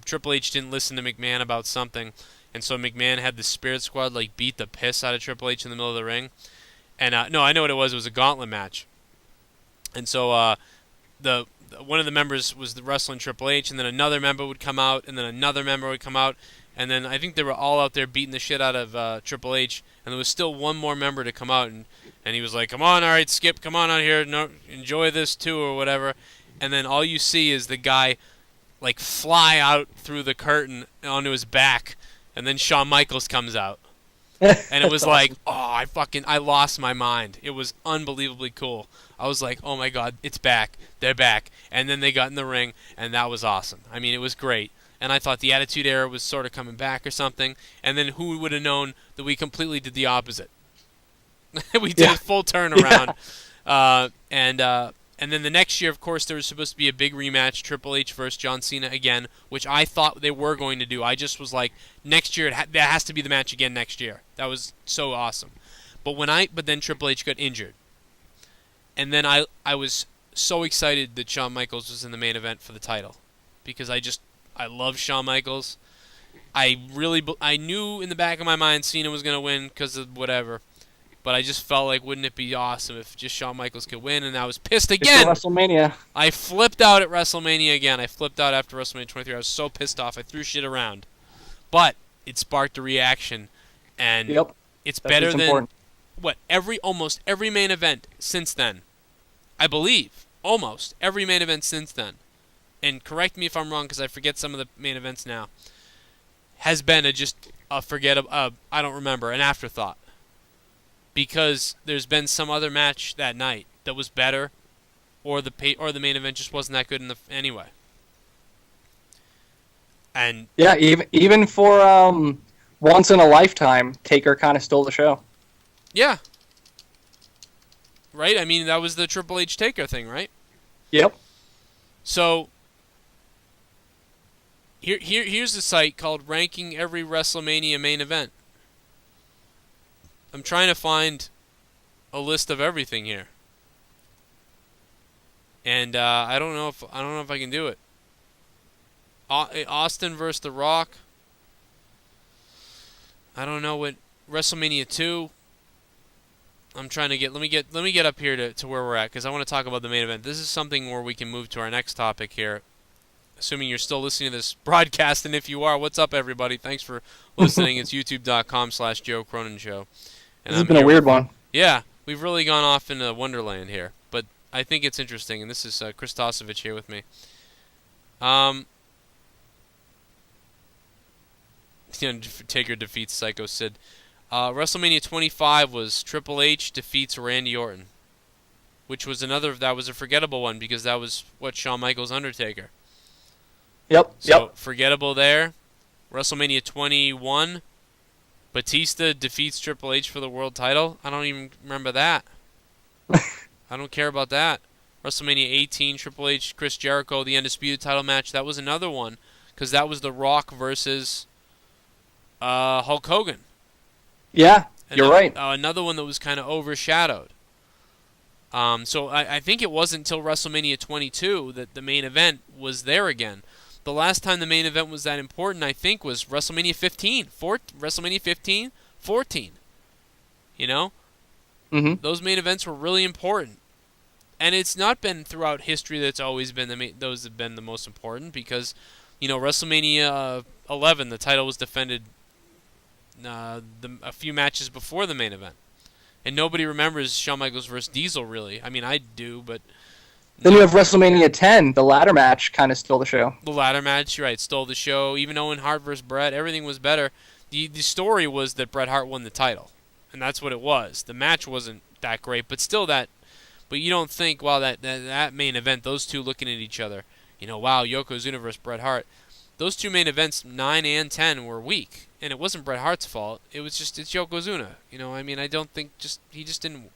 Triple H didn't listen to McMahon about something. And so McMahon had the Spirit Squad like beat the piss out of Triple H in the middle of the ring. And no, I know what it was. It was a gauntlet match. And so one of the members was wrestling Triple H, and then another member would come out, and then another member would come out, and then I think they were all out there beating the shit out of Triple H, and there was still one more member to come out, and he was like, come on, all right, Skip, come on out here, no, enjoy this too, or whatever. And then all you see is the guy like fly out through the curtain onto his back, and then Shawn Michaels comes out. And it was like, oh, I lost my mind. It was unbelievably cool. I was like, oh my God, it's back. They're back. And then they got in the ring, and that was awesome. I mean, it was great. And I thought the Attitude Era was sort of coming back or something. And then who would have known that we completely did the opposite? We did a full turnaround. Yeah. And then the next year, of course, there was supposed to be a big rematch, Triple H versus John Cena again, which I thought they were going to do. I just was like, next year, that has to be the match again next year. That was so awesome. But then Triple H got injured. And then I was so excited that Shawn Michaels was in the main event for the title. Because I love Shawn Michaels. I knew in the back of my mind Cena was going to win because of whatever. But I just felt like, wouldn't it be awesome if just Shawn Michaels could win? And I was pissed again. It's WrestleMania. I flipped out at WrestleMania again. I flipped out after WrestleMania 23. I was so pissed off. I threw shit around. But it sparked a reaction. And it's better than almost every main event since then. I believe. Almost every main event since then. And correct me if I'm wrong because I forget some of the main events now. Has been I don't remember, an afterthought. Because there's been some other match that night that was better, or the main event just wasn't that good anyway. And yeah, even for once in a lifetime, Taker kind of stole the show. Yeah. Right? I mean, that was the Triple H Taker thing, right? Yep. So here's a site called Ranking Every WrestleMania Main Event. I'm trying to find a list of everything here, and I don't know if I can do it. Austin versus The Rock. I don't know what WrestleMania 2. I'm trying to let me get up here to where we're at because I want to talk about the main event. This is something where we can move to our next topic here. Assuming you're still listening to this broadcast, and if you are, what's up, everybody? Thanks for listening. It's youtube.com/Joe Cronin Show. And this has been a weird one. Yeah, we've really gone off into Wonderland here, but I think it's interesting, and this is Chris Tosevich here with me. Taker defeats Psycho Sid. WrestleMania 25 was Triple H defeats Randy Orton, which was that was a forgettable one because that was Shawn Michaels Undertaker. Yep. So forgettable there. WrestleMania 21, Batista defeats Triple H for the world title. I don't even remember that. I don't care about that. WrestleMania 18, Triple H, Chris Jericho, the Undisputed title match. That was another one, because that was The Rock versus Hulk Hogan. Yeah, you're right. Another one that was kind of overshadowed. So I think it wasn't until WrestleMania 22 that the main event was there again. The last time the main event was that important, I think, was WrestleMania 15. WrestleMania 15, 14. You know? Mm-hmm. Those main events were really important. And it's not been throughout history that's always been those have been the most important, because, WrestleMania 11, the title was defended a few matches before the main event. And nobody remembers Shawn Michaels versus Diesel, really. I mean, I do, but... Then you have WrestleMania 10. The ladder match kind of stole the show. The ladder match, right, stole the show. Even Owen Hart versus Bret, everything was better. The story was that Bret Hart won the title. And that's what it was. The match wasn't that great, but still that... But you don't think, wow, that main event, those two looking at each other, wow, Yokozuna versus Bret Hart. Those two main events, 9 and 10, were weak. And it wasn't Bret Hart's fault. It was just, it's Yokozuna. I don't think, he just didn't...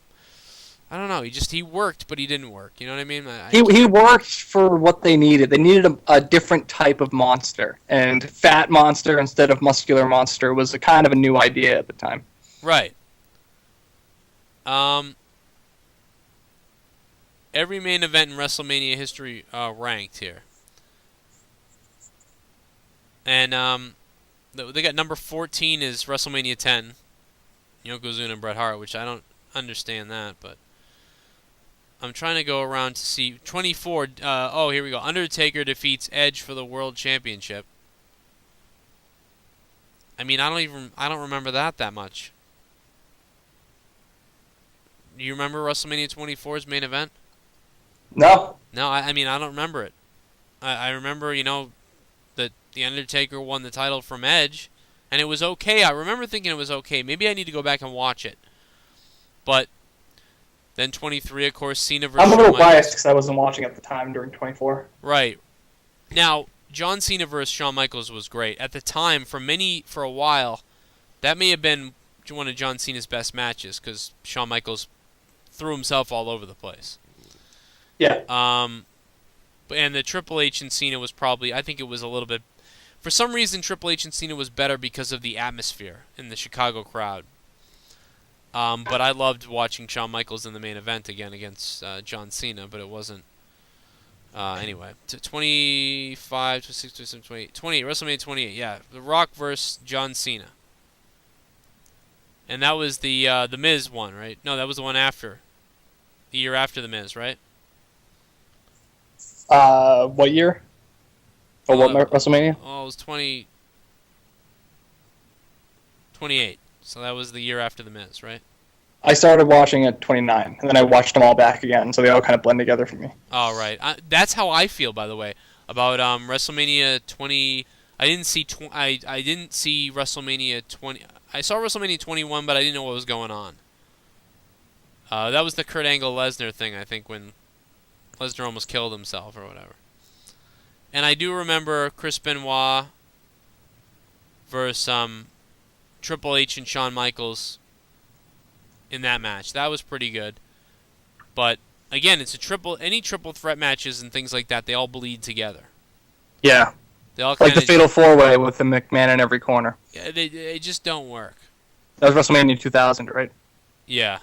I don't know. He worked, but he didn't work. You know what I mean? He worked for what they needed. They needed a different type of monster, and fat monster instead of muscular monster was a kind of a new idea at the time. Right. Every main event in WrestleMania history ranked here, and they got number 14 is WrestleMania 10, Yokozuna and Bret Hart, which I don't understand that, but. I'm trying to go around to see 24. Here we go. Undertaker defeats Edge for the World Championship. I mean, I don't remember that much. Do you remember WrestleMania 24's main event? No. No, I don't remember it. I remember, that the Undertaker won the title from Edge, and it was okay. I remember thinking it was okay. Maybe I need to go back and watch it. But then 23, of course, Cena versus... I'm a little biased because I wasn't watching at the time during 24. Right. Now, John Cena versus Shawn Michaels was great. At the time, for a while, that may have been one of John Cena's best matches, because Shawn Michaels threw himself all over the place. Yeah. And the Triple H and Cena was probably... I think it was a little bit... For some reason, Triple H and Cena was better because of the atmosphere in the Chicago crowd. But I loved watching Shawn Michaels in the main event again against John Cena, but it wasn't. Anyway, 25, 26, 27, 28, 28, WrestleMania 28, yeah. The Rock versus John Cena. And that was the Miz one, right? No, that was the one after. The year after the Miz, right? What year? Or what WrestleMania? Oh, it was 28. So that was the year after the Miz, right? I started watching at 29, and then I watched them all back again, so they all kind of blend together for me. Oh, right. That's how I feel, by the way, about WrestleMania 20. I didn't see WrestleMania 20. I saw WrestleMania 21, but I didn't know what was going on. That was the Kurt Angle Lesnar thing, I think, when Lesnar almost killed himself or whatever. And I do remember Chris Benoit versus Triple H and Shawn Michaels in that match. That was pretty good. But again, it's any triple threat matches and things like that, they all bleed together. Yeah. They all like the Fatal 4-Way with the McMahon in every corner. Yeah, they just don't work. That was WrestleMania 2000, right? Yeah.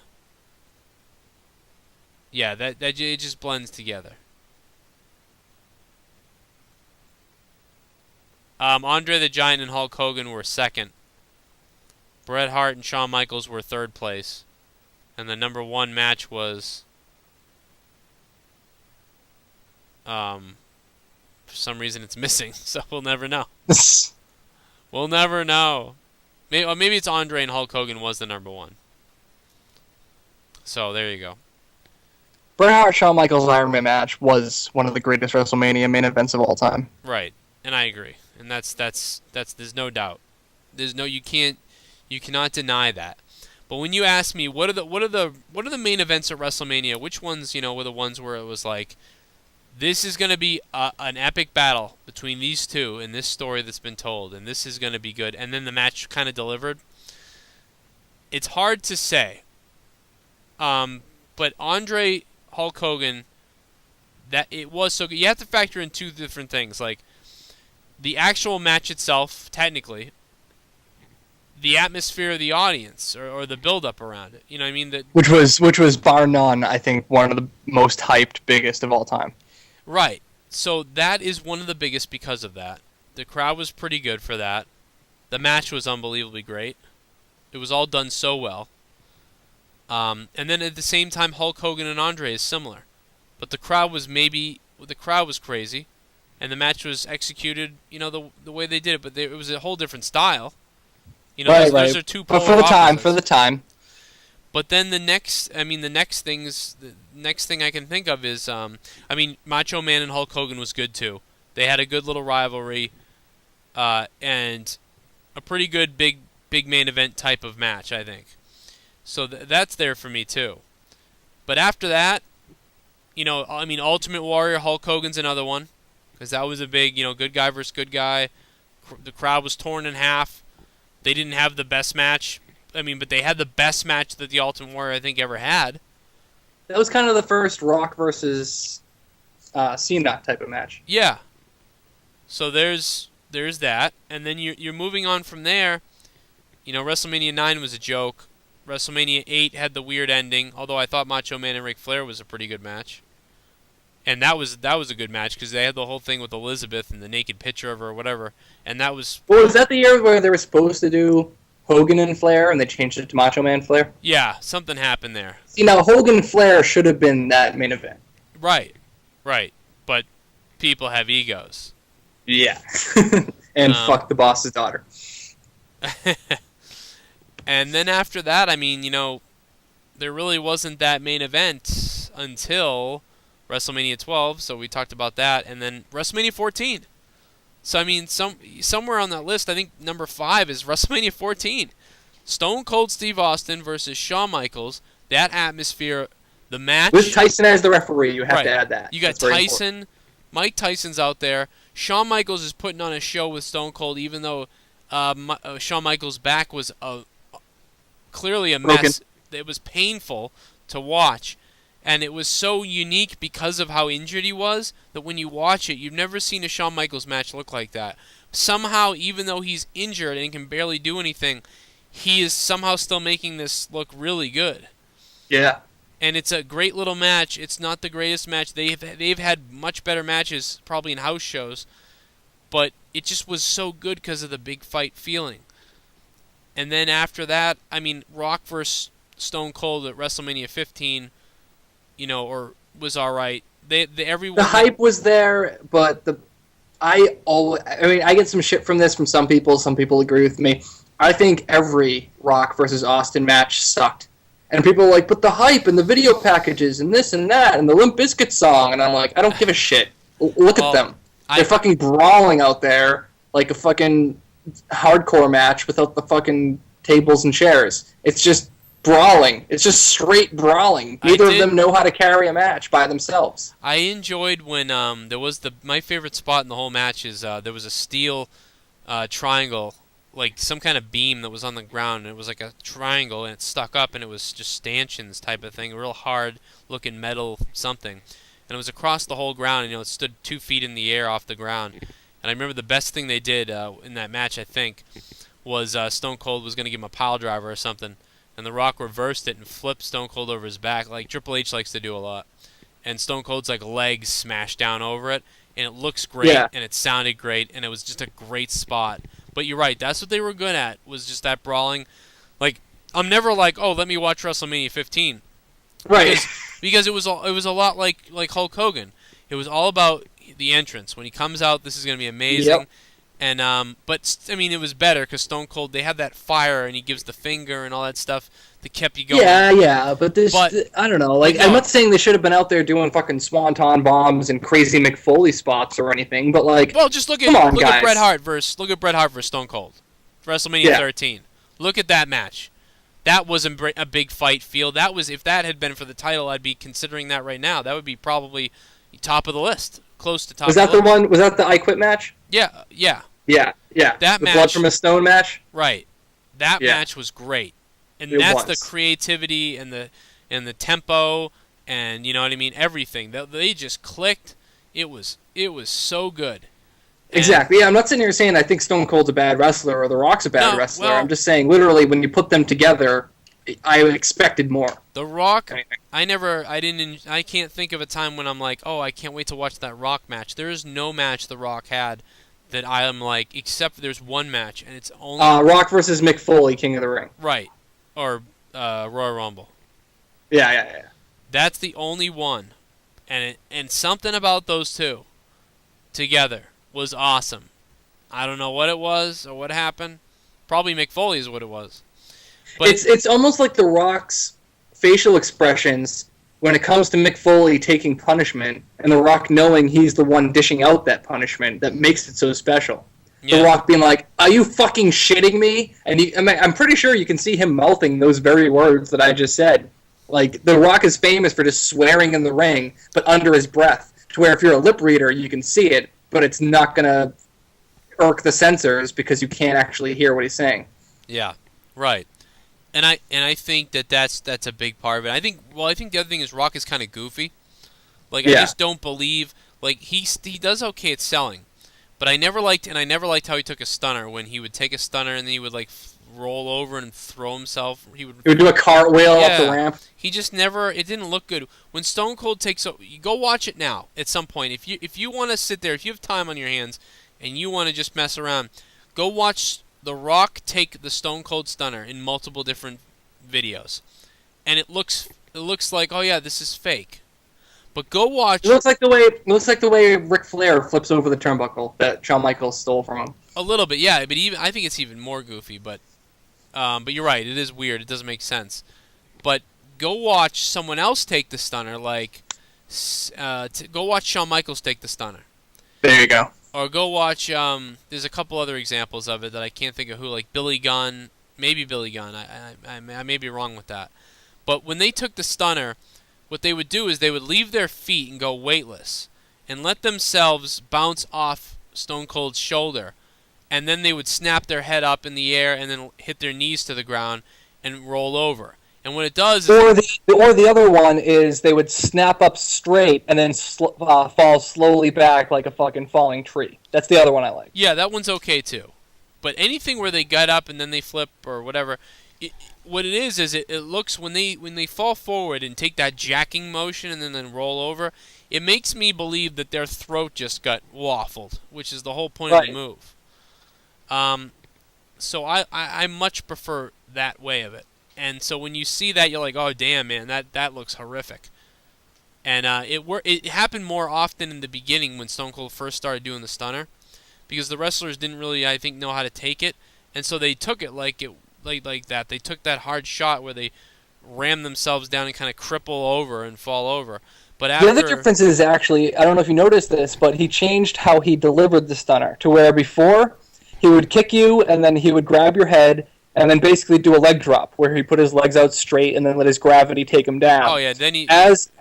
Yeah, that it just blends together. Andre the Giant and Hulk Hogan were second. Bret Hart and Shawn Michaels were third place. And the number one match was... for some reason it's missing, so we'll never know. We'll never know. Maybe it's Andre and Hulk Hogan was the number one. So, there you go. Bret Hart Shawn Michaels Iron Man match was one of the greatest WrestleMania main events of all time. Right, and I agree. And that's there's no doubt. You cannot deny that. But when you ask me what are the main events at WrestleMania, which ones, were the ones where it was like This is going to be an epic battle between these two in this story that's been told, and this is going to be good. And then the match kind of delivered. It's hard to say, but Andre Hulk Hogan, that it was so good. You have to factor in two different things, like the actual match itself, technically, the atmosphere of the audience, or the build-up around it. You know what I mean? Which was bar none, I think, one of the most hyped, biggest of all time. Right. So that is one of the biggest because of that. The crowd was pretty good for that. The match was unbelievably great. It was all done so well. And then at the same time, Hulk Hogan and Andre is similar. But the crowd was crazy, and the match was executed, the way they did it. But it was a whole different style. Those are two polar opposites. For the time. But then the next thing I can think of is, Macho Man and Hulk Hogan was good too. They had a good little rivalry, and a pretty good big main event type of match, I think. So that's there for me too. But after that, Ultimate Warrior, Hulk Hogan's another one, because that was a big, good guy versus good guy. The crowd was torn in half. They didn't have the best match. But they had the best match that the Ultimate Warrior, I think, ever had. That was kind of the first Rock versus Cena type of match. Yeah. So there's that, and then you're moving on from there. WrestleMania 9 was a joke. WrestleMania 8 had the weird ending, although I thought Macho Man and Ric Flair was a pretty good match. And that was a good match because they had the whole thing with Elizabeth and the naked picture of her or whatever, and that was... Well, was that the year where they were supposed to do Hogan and Flair, and they changed it to Macho Man Flair? Yeah, something happened there. See, now Hogan and Flair should have been that main event. Right. But people have egos. Yeah. And fuck the boss's daughter. And then after that, there really wasn't that main event until WrestleMania 12, so we talked about that, and then WrestleMania 14. So, somewhere on that list, I think number 5 is WrestleMania 14. Stone Cold Steve Austin versus Shawn Michaels. That atmosphere, the match... With Tyson as the referee, you have to add that. You got Tyson. Mike Tyson's out there. Shawn Michaels is putting on a show with Stone Cold, even though Shawn Michaels' back was clearly a mess. It was painful to watch. And it was so unique because of how injured he was that when you watch it, you've never seen a Shawn Michaels match look like that. Somehow, even though he's injured and can barely do anything, he is somehow still making this look really good. Yeah. And it's a great little match. It's not the greatest match. They've had much better matches, probably in house shows, but it just was so good because of the big fight feeling. And then after that, Rock vs. Stone Cold at WrestleMania 15... was all right. Everyone. The hype was there, but I get some shit from this from some people. Some people agree with me. I think every Rock versus Austin match sucked, and people are like, but the hype and the video packages and this and that and the Limp Bizkit song, and I'm like, I don't give a shit. Look at them. They're fucking brawling out there like a fucking hardcore match without the fucking tables and chairs. It's just brawling. It's just straight brawling. Neither of them know how to carry a match by themselves. I enjoyed when there was my favorite spot in the whole match is there was a steel triangle, like some kind of beam that was on the ground, and it was like a triangle, and it stuck up, and it was just stanchions type of thing, a real hard looking metal something, and it was across the whole ground, and it stood 2 feet in the air off the ground. And I remember the best thing they did in that match, I think, was Stone Cold was going to give him a pile driver or something, and The Rock reversed it and flipped Stone Cold over his back, like Triple H likes to do a lot. And Stone Cold's legs smashed down over it, and it looks great, and it sounded great, and it was just a great spot. But you're right, that's what they were good at, was just that brawling. I'm never let me watch WrestleMania 15. Right. Because it was a lot like Hulk Hogan. It was all about the entrance. When he comes out, this is going to be amazing. Yep. And it was better because Stone Cold, they had that fire, and he gives the finger and all that stuff that kept you going. Yeah, but I don't know. I'm not saying they should have been out there doing fucking swanton bombs and crazy McFoley spots or anything, but just look at Bret Hart versus Stone Cold, WrestleMania 13. Look at that match. That was a big fight feel. That was, if that had been for the title, I'd be considering that right now. That would be probably, top of the list, close to top. Was that of the the list. one? Was that the I Quit match? Yeah, yeah. Yeah. That the match, Blood from a Stone match. right? That Yeah. match was great, and It that's was. the creativity and the tempo, and you know what I mean. Everything they just clicked. It was so good. And Exactly. Yeah, I'm not sitting here saying I think Stone Cold's a bad wrestler or The Rock's a bad No, wrestler. well- I'm just saying, literally, when you put them together, I expected more. The Rock, I can't think of a time when I'm like, oh, I can't wait to watch that Rock match. There is no match The Rock had that I am like, except there's one match, and it's only Rock versus Mick Foley, King of the Ring. right, or Royal Rumble. Yeah. That's the only one, and something about those two together was awesome. I don't know what it was or what happened. Probably Mick Foley is what it was. But It's almost like The Rock's facial expressions when it comes to Mick Foley taking punishment, and The Rock knowing he's the one dishing out that punishment that makes it so special. yeah, The Rock being like, "Are you fucking shitting me?" And I'm pretty sure you can see him mouthing those very words that I just said. Like, The Rock is famous for just swearing in the ring, but under his breath, to where if you're a lip reader, you can see it, but it's not gonna irk the censors because you can't actually hear what he's saying. yeah, right. And I think that's a big part of it. I think the other thing is Rock is kind of goofy. Like I Yeah. just don't believe like he does okay at selling, but I never liked how he took a stunner when he would take a stunner and then he would like roll over and throw himself. He would do a cartwheel up the ramp. He just never. It didn't look good when Stone Cold takes. You go watch it now. At some point, if you want to sit there, if you have time on your hands, and you want to just mess around, go watch The Rock take the Stone Cold Stunner in multiple different videos, and it looks like, oh yeah, this is fake. But go watch. It looks like the way Ric Flair flips over the turnbuckle that Shawn Michaels stole from him. A little bit, yeah. But I think it's even more goofy. But you're right. It is weird. It doesn't make sense. But go watch someone else take the stunner. Like, go watch Shawn Michaels take the stunner. There you go. Or go watch. There's a couple other examples of it that I can't think of who. Like Billy Gunn, maybe Billy Gunn. I may be wrong with that. But when they took the stunner, what they would do is they would leave their feet and go weightless, and let themselves bounce off Stone Cold's shoulder, and then they would snap their head up in the air and then hit their knees to the ground and roll over. And what it does is... Or the other one is they would snap up straight and then fall slowly back like a fucking falling tree. That's the other one I like. Yeah, that one's okay too. But anything where they get up and then they flip or whatever, what it is it looks when they fall forward and take that jacking motion and then roll over, it makes me believe that their throat just got waffled, which is the whole point of the move. So I much prefer that way of it. And so when you see that, you're like, oh damn, man, that looks horrific. And it happened more often in the beginning when Stone Cold first started doing the stunner, because the wrestlers didn't really, I think, know how to take it, and so they took it like that. They took that hard shot where they ram themselves down and kind of cripple over and fall over. But after... The other difference is actually, I don't know if you noticed this, but he changed how he delivered the stunner to where before he would kick you and then he would grab your head and then basically do a leg drop where he put his legs out straight and then let his gravity take him down. Oh yeah, then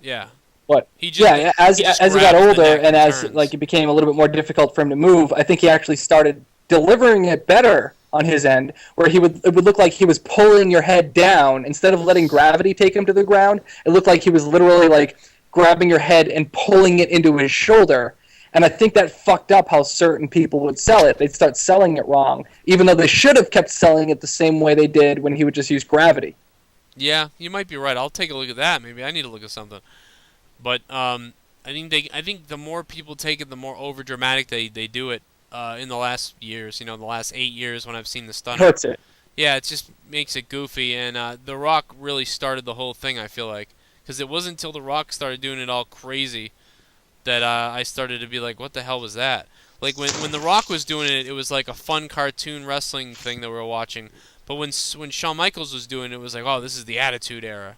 yeah. What? He just, as he got older and as turns. like it became a little bit more difficult for him to move, I think he actually started delivering it better on his end, where it would look like he was pulling your head down instead of letting gravity take him to the ground. It looked like he was literally like grabbing your head and pulling it into his shoulder. And I think that fucked up how certain people would sell it. They'd start selling it wrong, even though they should have kept selling it the same way they did when he would just use gravity. Yeah, you might be right. I'll take a look at that. Maybe I need to look at something. But I think the more people take it, the more over dramatic they do it. In the last years, the last 8 years when I've seen the stunner. Hurts it. Yeah, it just makes it goofy, and The Rock really started the whole thing, I feel like. Because it wasn't until The Rock started doing it all crazy that I started to be like, what the hell was that? Like, when The Rock was doing it, it was like a fun cartoon wrestling thing that we were watching. But when Shawn Michaels was doing it, it was like, oh, this is the Attitude Era.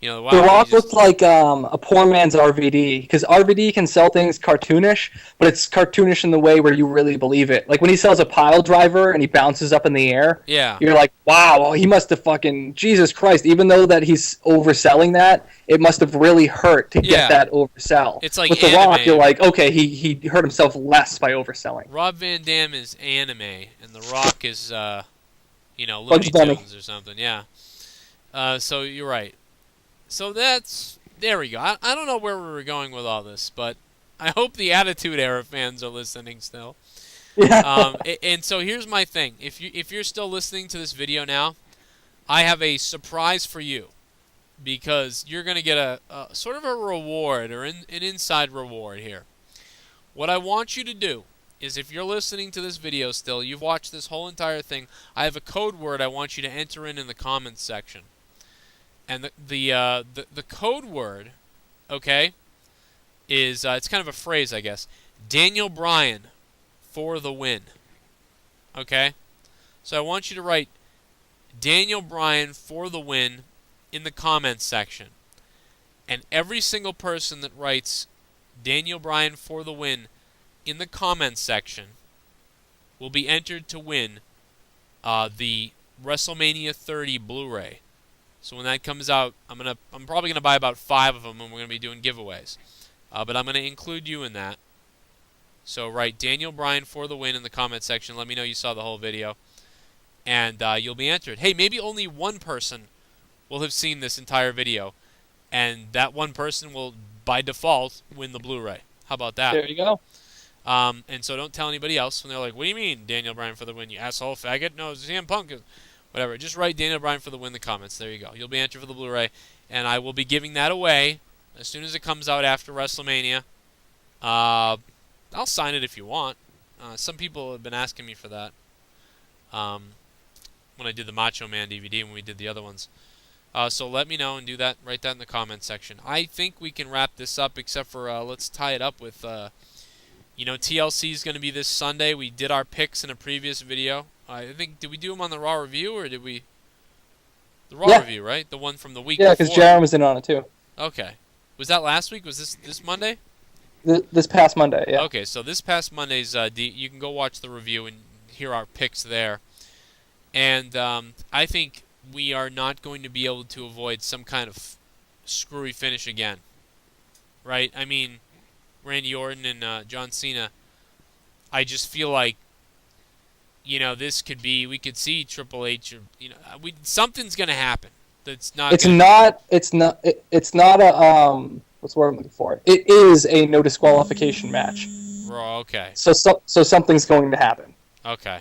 You know, The why would Rock he just... looked like a poor man's RVD, because RVD can sell things cartoonish, but it's cartoonish in the way where you really believe it. Like when he sells a pile driver and he bounces up in the air, Yeah. you're like, wow, he must have fucking, Jesus Christ, even though that he's overselling that, it must have really hurt to Yeah. get that oversell. It's like With The anime. Rock, you're like, okay, he hurt himself less by overselling. Rob Van Dam is anime, and The Rock is, you know, Bugs Looney Bunny. Tunes or something. Yeah. So you're right. So there we go. I don't know where we were going with all this, but I hope the Attitude Era fans are listening still. Yeah. And so here's my thing. If you're still listening to this video now, I have a surprise for you, because you're going to get a sort of a reward, or an inside reward here. What I want you to do is, if you're listening to this video still, you've watched this whole entire thing, I have a code word I want you to enter in the comments section. And the code word, okay, is it's kind of a phrase, I guess. Daniel Bryan for the win. Okay? So I want you to write Daniel Bryan for the win in the comments section. And every single person that writes Daniel Bryan for the win in the comments section will be entered to win the WrestleMania 30 Blu-ray. So when that comes out, I'm probably gonna buy about 5 of them, and we're gonna be doing giveaways. But I'm gonna include you in that. So write Daniel Bryan for the win in the comment section. Let me know you saw the whole video, and you'll be entered. Hey, maybe only one person will have seen this entire video, and that one person will, by default, win the Blu-ray. How about that? There you go. And so don't tell anybody else when they're like, "What do you mean, Daniel Bryan for the win, you asshole faggot?" No, CM Punk is... Whatever, just write Daniel Bryan for the win in the comments. There you go. You'll be entered for the Blu-ray, and I will be giving that away as soon as it comes out after WrestleMania. I'll sign it if you want. Some people have been asking me for that when I did the Macho Man DVD, when we did the other ones. So let me know and do that. Write that in the comments section. I think we can wrap this up, except for let's tie it up with, you know, TLC is going to be this Sunday. We did our picks in a previous video. I think, did we do them on the Raw review, or did we? The Raw review, right? The one from the week before. Yeah, because Jaron was in on it too. Okay. Was that last week? Was this Monday? This past Monday, yeah. Okay, so this past Monday's, you can go watch the review and hear our picks there. And I think we are not going to be able to avoid some kind of screwy finish again. Right? I mean, Randy Orton and John Cena, I just feel like, you know, this could be, we could see Triple H, or, you know, something's going to happen. That's not. It's not a what's the word I'm looking for? It is a no disqualification match. Raw, okay. So something's going to happen. Okay.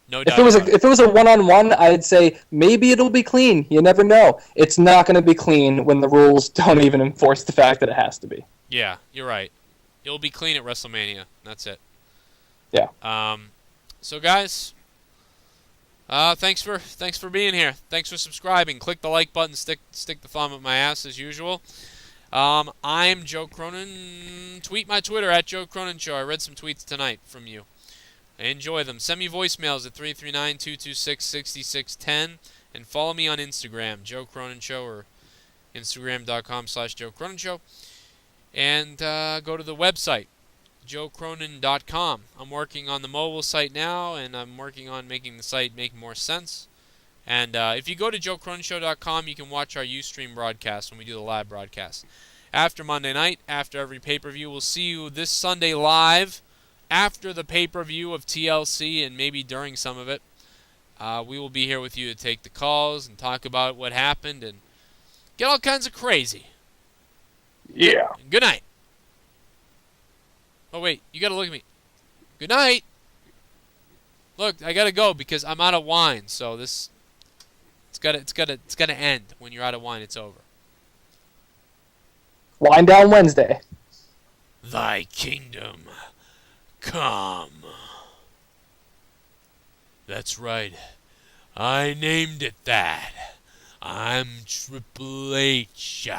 No doubt. If it was a one-on-one, I'd say maybe it'll be clean. You never know. It's not going to be clean when the rules don't even enforce the fact that it has to be. Yeah, you're right. It'll be clean at WrestleMania. That's it. Yeah. So guys, thanks for being here. Thanks for subscribing. Click the like button. Stick the thumb up my ass as usual. I'm Joe Cronin. Tweet my Twitter at Joe Cronin Show. I read some tweets tonight from you. I enjoy them. Send me voicemails at 339-226-6610, and follow me on Instagram, Joe Cronin Show, or Instagram.com/Joe Cronin Show, and go to the website, joecronin.com. I'm working on the mobile site now, and I'm working on making the site make more sense. And if you go to joecroninshow.com, you can watch our Ustream broadcast when we do the live broadcast. After Monday night, after every pay-per-view, we'll see you this Sunday live after the pay-per-view of TLC, and maybe during some of it. We will be here with you to take the calls and talk about what happened and get all kinds of crazy. Yeah. And good night. Oh, wait, you got to look at me. Good night. Look, I got to go because I'm out of wine, so this... It's got to end. When you're out of wine, it's over. Wine down Wednesday. Thy kingdom come. That's right. I named it that. I'm Triple H.